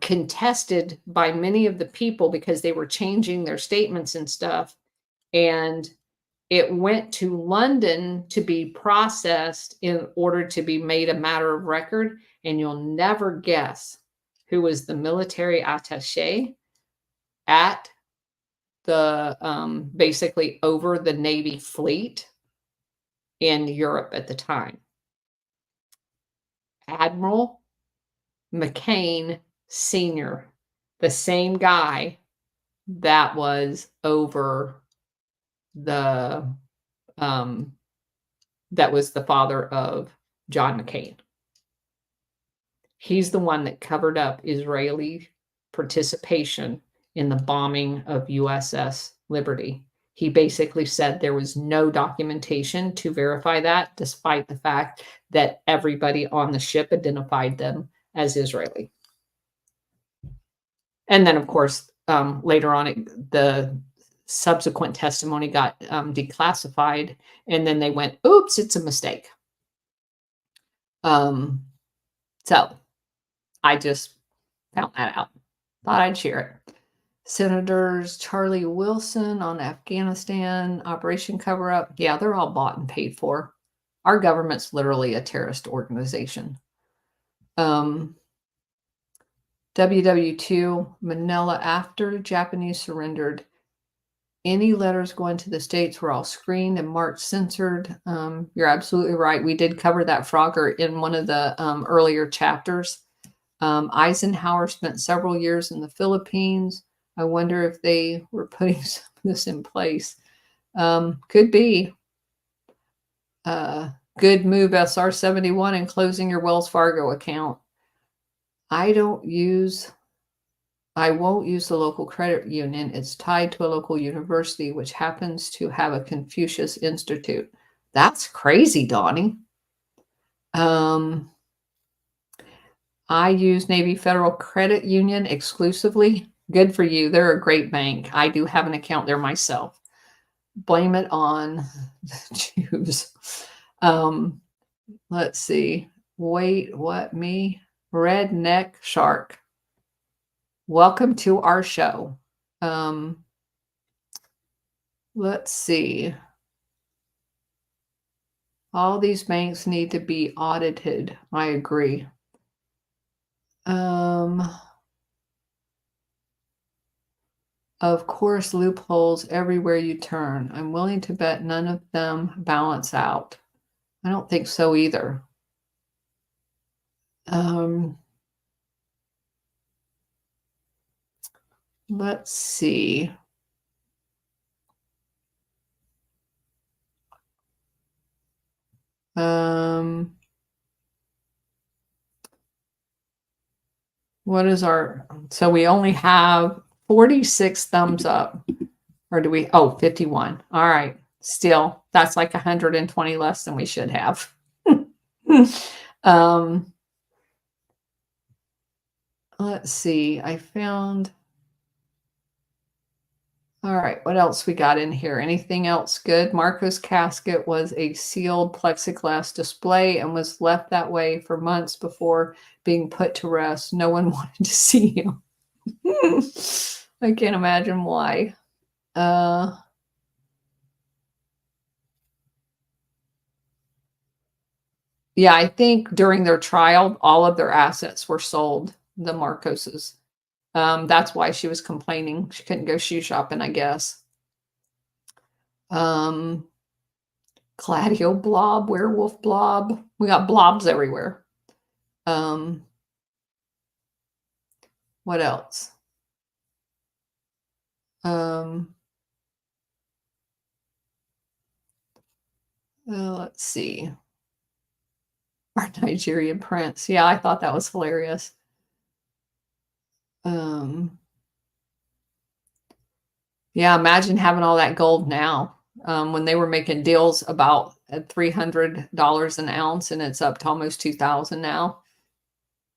contested by many of the people because they were changing their statements and stuff. And it went to London to be processed in order to be made a matter of record. And you'll never guess who was the military attaché at the basically over the Navy fleet in Europe at the time. Admiral McCain Sr., the same guy that was over the that was the father of John McCain. He's the one that covered up Israeli participation in the bombing of USS Liberty. He basically said there was no documentation to verify that, despite the fact that everybody on the ship identified them as Israeli. And then, of course, later on, the subsequent testimony got declassified, and then they went, oops, it's a mistake. So I just found that out. Thought I'd share it. Senators Charlie Wilson on Afghanistan, Operation Cover Up. Yeah, they're all bought and paid for. Our government's literally a terrorist organization. WW2, Manila after Japanese surrendered. Any letters going to the States were all screened and marked censored. You're absolutely right. We did cover that, Frogger, in one of the earlier chapters. Eisenhower spent several years in the Philippines. I wonder if they were putting some of this in place. Could be. Good move, SR71, and closing your Wells Fargo account. I won't use the local credit union. It's tied to a local university, which happens to have a Confucius Institute. That's crazy, Donnie. I use Navy Federal Credit Union exclusively. Good for you. They're a great bank. I do have an account there myself. Blame it on the Jews. Let's see. Wait, what? Me? Redneck Shark. Welcome to our show. Let's see. All these banks need to be audited. I agree. Of course, loopholes everywhere you turn. I'm willing to bet none of them balance out. I don't think so either. Let's see. What is so we only have 46 thumbs up, or do we, 51. All right. Still, that's like 120 less than we should have. Let's see. I found, all right, what else we got in here? Anything else good? Marco's casket was a sealed plexiglass display and was left that way for months before being put to rest. No one wanted to see him. I can't imagine why. Yeah, I think during their trial, all of their assets were sold, the Marcoses. That's why she was complaining. She couldn't go shoe shopping, I guess. Um, Gladio blob, werewolf blob. We got blobs everywhere. What else? Um, let's see. Our Nigerian prince. Yeah, I thought that was hilarious. Um, yeah, imagine having all that gold now. When they were making deals about at $300 an ounce, and it's up to almost 2,000 now.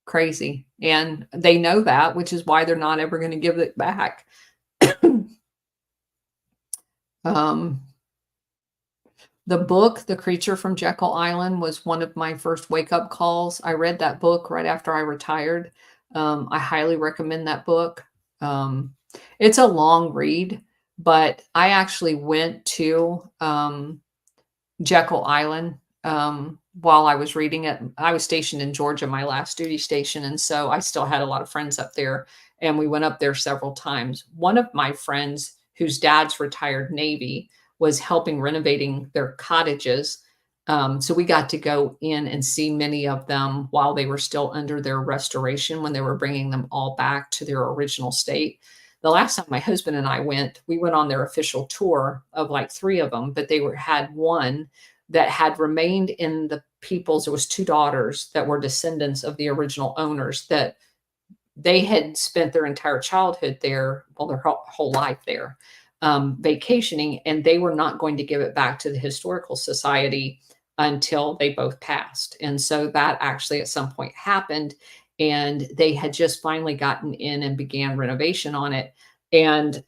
Crazy. And they know that, which is why they're not ever going to give it back. um, the book, The Creature from Jekyll Island, was one of my first wake up calls. I read that book right after I retired. I highly recommend that book. It's a long read, but I actually went to Jekyll Island while I was reading it. I was stationed in Georgia, my last duty station, and so I still had a lot of friends up there, and we went up there several times. One of my friends, whose dad's retired Navy, was helping renovating their cottages. So we got to go in and see many of them while they were still under their restoration, when they were bringing them all back to their original state. The last time my husband and I went, we went on their official tour of like three of them, but had one that had remained in the people's. It was two daughters that were descendants of the original owners, that they had spent their entire childhood there, well, their whole life there, vacationing, and they were not going to give it back to the historical society until they both passed. And so that actually at some point happened, and they had just finally gotten in and began renovation on it. And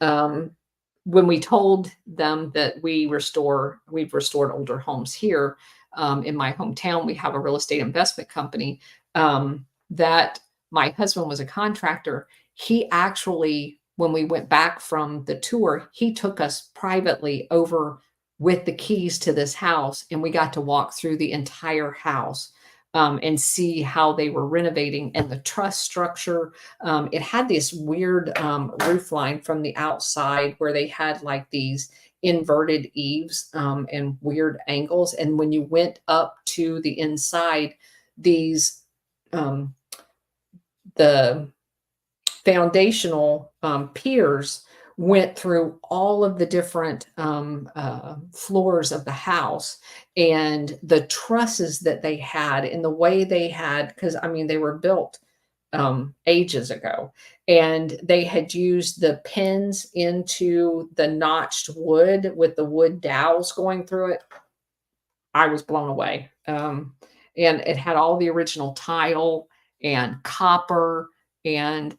when we told them that we've restored older homes here in my hometown, we have a real estate investment company, that my husband was a contractor. He actually, when we went back from the tour, he took us privately over with the keys to this house, and we got to walk through the entire house and see how they were renovating and the truss structure. It had this weird roof line from the outside where they had like these inverted eaves and weird angles. And when you went up to the inside, these the foundational piers went through all of the different floors of the house, and the trusses that they had, and the way they had, because I mean, they were built ages ago, and they had used the pins into the notched wood with the wood dowels going through it. I was blown away. And it had all the original tile and copper. And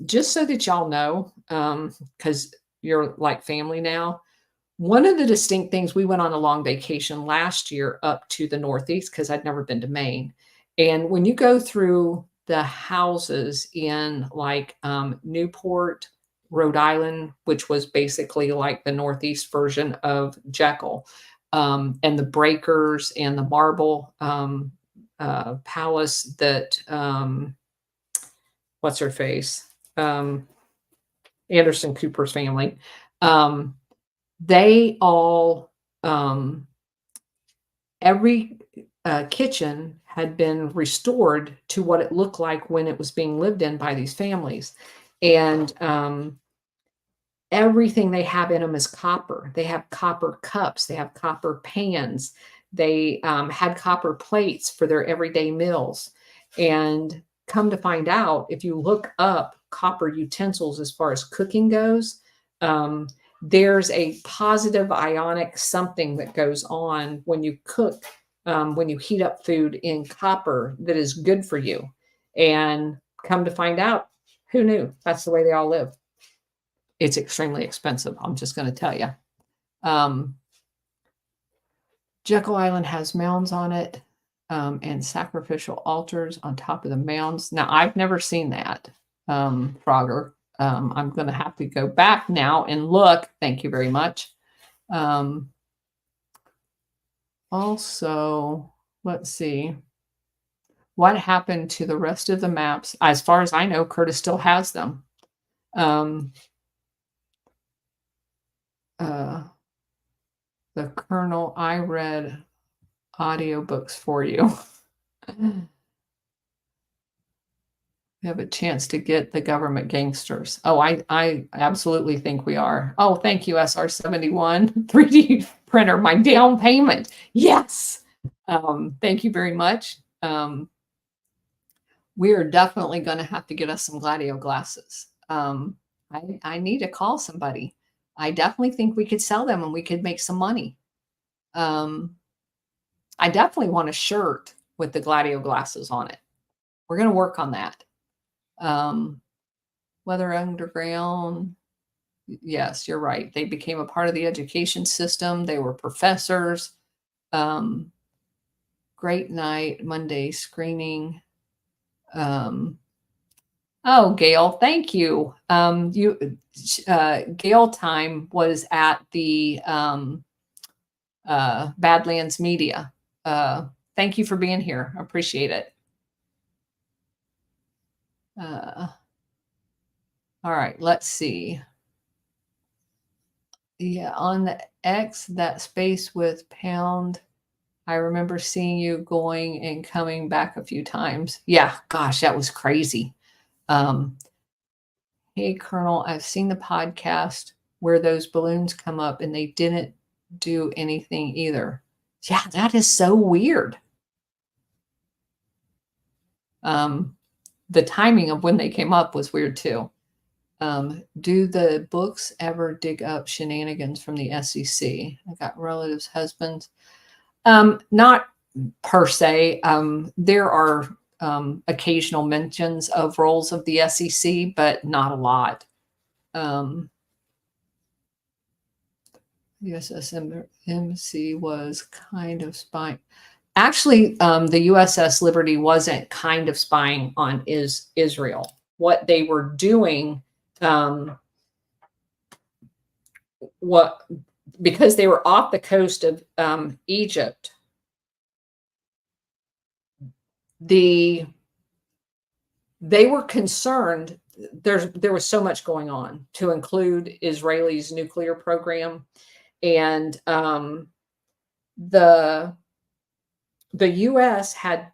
just so that y'all know, because you're like family now, one of the distinct things, we went on a long vacation last year up to the Northeast because I'd never been to Maine. And when you go through the houses in like Newport, Rhode Island, which was basically like the Northeast version of Jekyll, and the breakers and the marble palace that, what's her face? Anderson Cooper's family. They all, every kitchen had been restored to what it looked like when it was being lived in by these families. And everything they have in them is copper. They have copper cups, they have copper pans, they had copper plates for their everyday meals. And come to find out, if you look up copper utensils as far as cooking goes, there's a positive ionic something that goes on when you cook, when you heat up food in copper, that is good for you. And come to find out, who knew? That's the way they all live. It's extremely expensive, I'm just going to tell you. Jekyll Island has mounds on it, and sacrificial altars on top of the mounds. Now, I've never seen that, Frogger. I'm going to have to go back now and look. Thank you very much. Also, let's see. What happened to the rest of the maps? As far as I know, Curtis still has them. Um, the Colonel, I read audiobooks for you. We have a chance to get the government gangsters. Oh, I absolutely think we are. Oh, thank you, SR71 3D printer, my down payment. Yes. Thank you very much. We are definitely going to have to get us some Gladio glasses. I need to call somebody. I definitely think we could sell them and we could make some money. I definitely want a shirt with the Gladio glasses on it. We're going to work on that. Weather Underground. Yes, you're right. They became a part of the education system. They were professors. Great night, Monday screening. Oh, Gail, thank you. Gail time was at the Badlands Media. Thank you for being here. I appreciate it. All right, let's see. Yeah, on the X, that space with pound, I remember seeing you going and coming back a few times. Yeah, gosh, that was crazy. Hey, Colonel, I've seen the podcast where those balloons come up and they didn't do anything either. Yeah, that is so weird. The timing of when they came up was weird too. Do the books ever dig up shenanigans from the SEC? I got relatives, husbands. Not per se. There are occasional mentions of roles of the SEC, but not a lot. USS MC was kind of spying. Actually, the USS Liberty wasn't kind of spying on Israel. What they were doing, because they were off the coast of Egypt, they were concerned. There was so much going on, to include Israel's nuclear program, and the U.S. had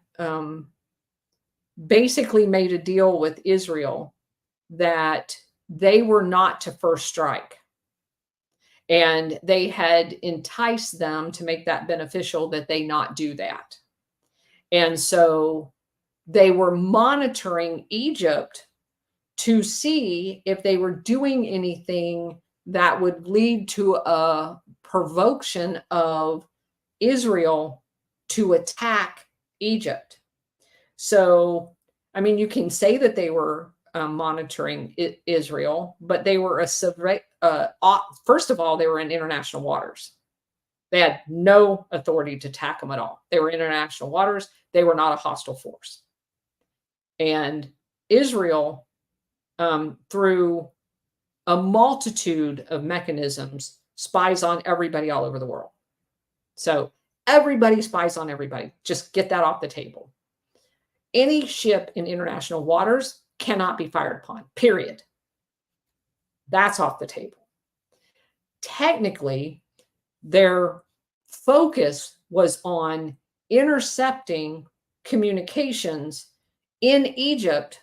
basically made a deal with Israel that they were not to first strike. And they had enticed them to make that beneficial, that they not do that. And so they were monitoring Egypt to see if they were doing anything that would lead to a provocation of Israel to attack Egypt. So, I mean, you can say that they were monitoring Israel, but they were first of all, they were in international waters. They had no authority to attack them at all. They were international waters. They were not a hostile force. And Israel, through a multitude of mechanisms, spies on everybody all over the world. So everybody spies on everybody. Just get that off the table. Any ship in international waters cannot be fired upon, period. That's off the table. Technically, their focus was on intercepting communications in Egypt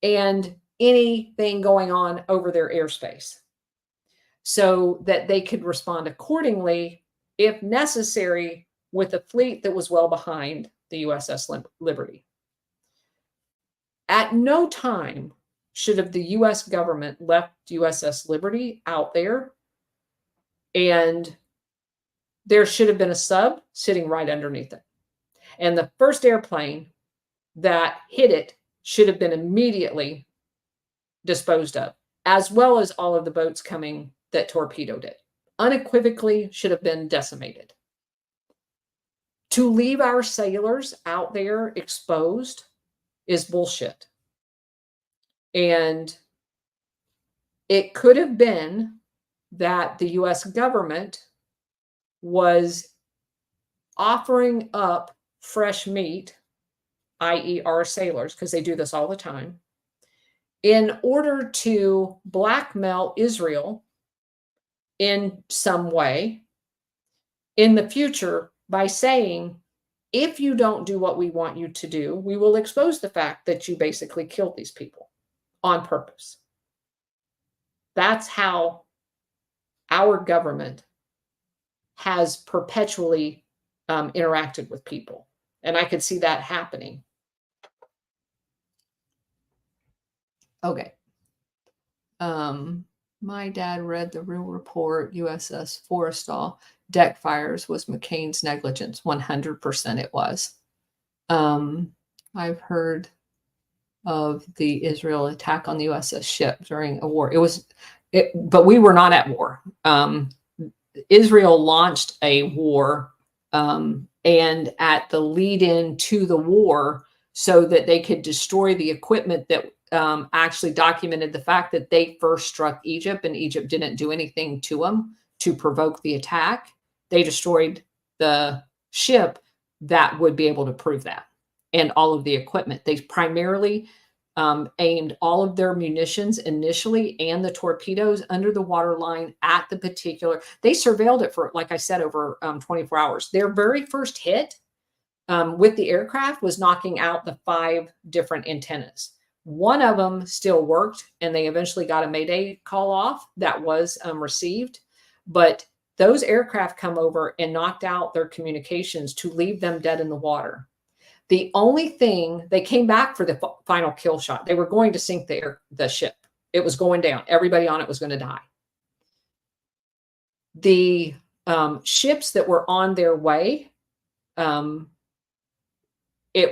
and anything going on over their airspace, so that they could respond accordingly, if necessary, with a fleet that was well behind the USS Liberty. At no time should have the US government left USS Liberty out there, and there should have been a sub sitting right underneath it. And the first airplane that hit it should have been immediately disposed of, as well as all of the boats coming that torpedoed it. Unequivocally should have been decimated. To leave our sailors out there exposed is bullshit. And it could have been that the US government was offering up fresh meat, i.e. our sailors, because they do this all the time, in order to blackmail Israel in some way in the future by saying, if you don't do what we want you to do, we will expose the fact that you basically killed these people on purpose. That's how our government has perpetually interacted with people. And I could see that happening. Okay. My dad read the real report, USS Forrestal deck fires was McCain's negligence. 100% it was. I've heard of the Israel attack on the USS ship during a war. But we were not at war. Israel launched a war, and at the lead in to the war, so that they could destroy the equipment that actually documented the fact that they first struck Egypt, and Egypt didn't do anything to them to provoke the attack. They destroyed the ship that would be able to prove that, and all of the equipment. They primarily aimed all of their munitions initially and the torpedoes under the waterline at the particular. They surveilled it for, like I said, over 24 hours. Their very first hit with the aircraft was knocking out the 5 different antennas. One of them still worked, and they eventually got a Mayday call off that was received. But those aircraft come over and knocked out their communications to leave them dead in the water. The only thing, they came back for the final kill shot. They were going to sink the ship. It was going down. Everybody on it was going to die. The ships that were on their way, it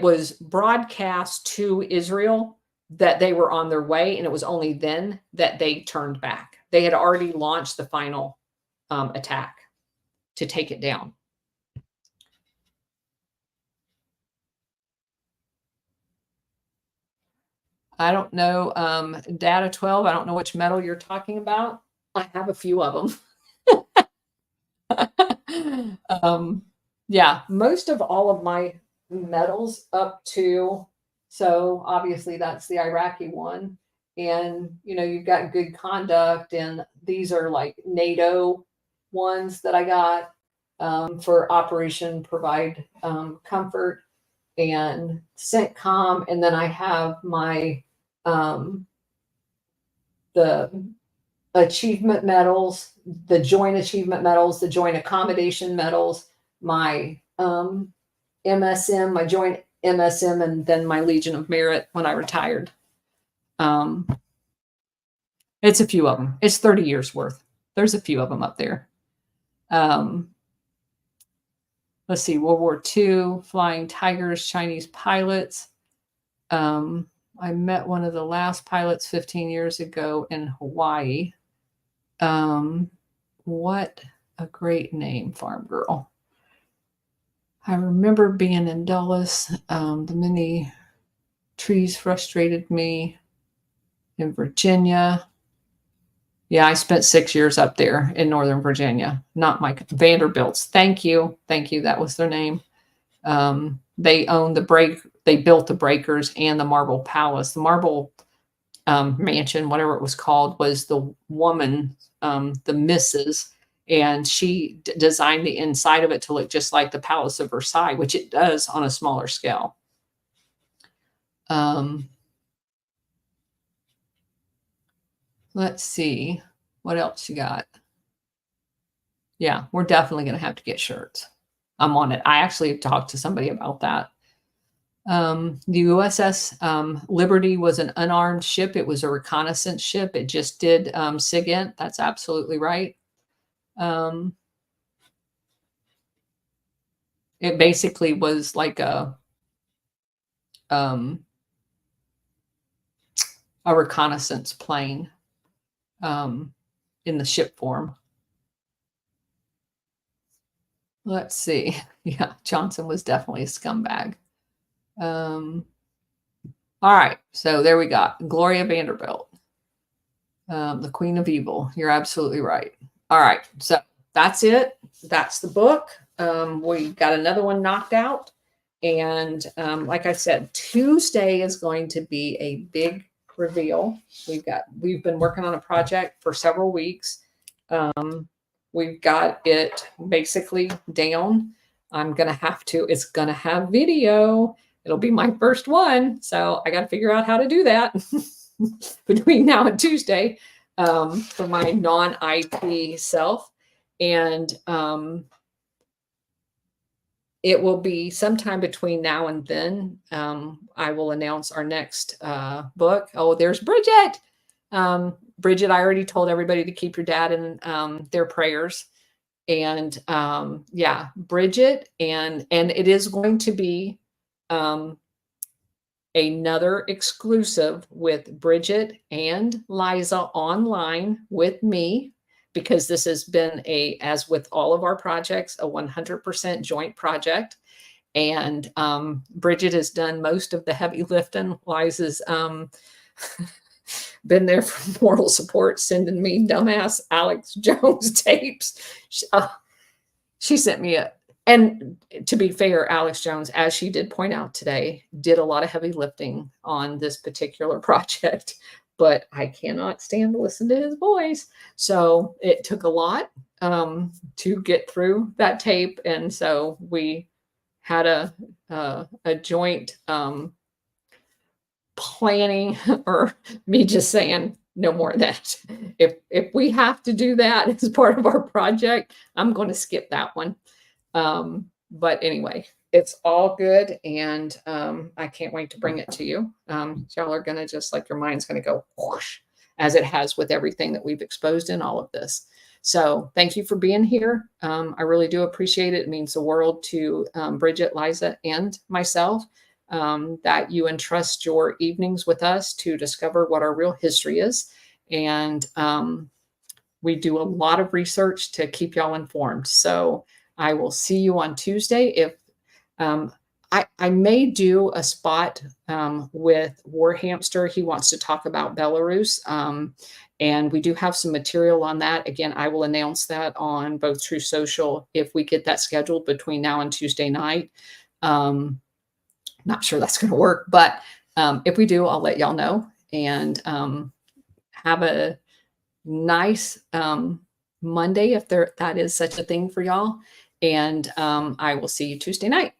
was broadcast to Israel that they were on their way, and it was only then that they turned back. They had already launched the final attack to take it down. I don't know, Data 12, I don't know which metal you're talking about. I have a few of them. Yeah, most of all of my metals up to, so obviously that's the Iraqi one. And, you've got good conduct, and these are like NATO ones that I got for Operation Provide Comfort and CENTCOM. And then I have my the achievement medals, the joint achievement medals, the joint accommodation medals, my MSM, my joint MSM, and then my Legion of Merit when I retired. It's a few of them. It's 30 years worth. There's a few of them up there. Let's see, World War II, Flying Tigers, Chinese pilots. I met one of the last pilots 15 years ago in Hawaii. What a great name, Farm Girl. I remember being in Dulles. The many trees frustrated me. In Virginia. Yeah, I spent 6 years up there in Northern Virginia. Not my Vanderbilts. Thank you. That was their name. They owned they built the breakers and the Marble Palace. The Marble Mansion, whatever it was called, was the woman, the Mrs., and she designed the inside of it to look just like the Palace of Versailles, which it does on a smaller scale. Let's see what else you got. Yeah, we're definitely going to have to get shirts. I'm on it. I actually talked to somebody about that. The USS Liberty was an unarmed ship. It was a reconnaissance ship. It just did SIGINT. That's absolutely right. It basically was like a reconnaissance plane in the ship form. Let's see. Yeah, Johnson was definitely a scumbag. All right, so there we got Gloria Vanderbilt, the Queen of Evil. You're absolutely right. All right, so that's it. That's the book. We got another one knocked out. And like I said, Tuesday is going to be a big reveal. We've been working on a project for several weeks. We've got it basically down. It's gonna have video. It'll be my first one. So I got to figure out how to do that between now and Tuesday for my non-IT self. And it will be sometime between now and then. I will announce our next book. Oh, there's Bridget. Bridget, I already told everybody to keep your dad in their prayers. And yeah, Bridget, and it is going to be another exclusive with Bridget and Liza online with me, because this has been as with all of our projects, a 100% joint project. And Bridget has done most of the heavy lifting. Liza's been there for moral support, sending me dumbass Alex Jones tapes. She sent me and to be fair, Alex Jones, as she did point out today, did a lot of heavy lifting on this particular project, but I cannot stand to listen to his voice. So it took a lot to get through that tape. And so we had a joint planning, or me just saying, no more of that. If we have to do that as part of our project, I'm going to skip that one. But anyway, it's all good, and I can't wait to bring it to you. Y'all are gonna just like your mind's gonna go whoosh, as it has with everything that we've exposed in all of this. So thank you for being here. I really do appreciate it. It means the world to Bridget, Liza, and myself that you entrust your evenings with us to discover what our real history is. And we do a lot of research to keep y'all informed. So I will see you on Tuesday. If I may do a spot with War Hamster. He wants to talk about Belarus. And we do have some material on that. Again, I will announce that on both True Social if we get that scheduled between now and Tuesday night. Not sure that's going to work, but if we do, I'll let y'all know. And have a nice Monday, if that is such a thing for y'all. And I will see you Tuesday night.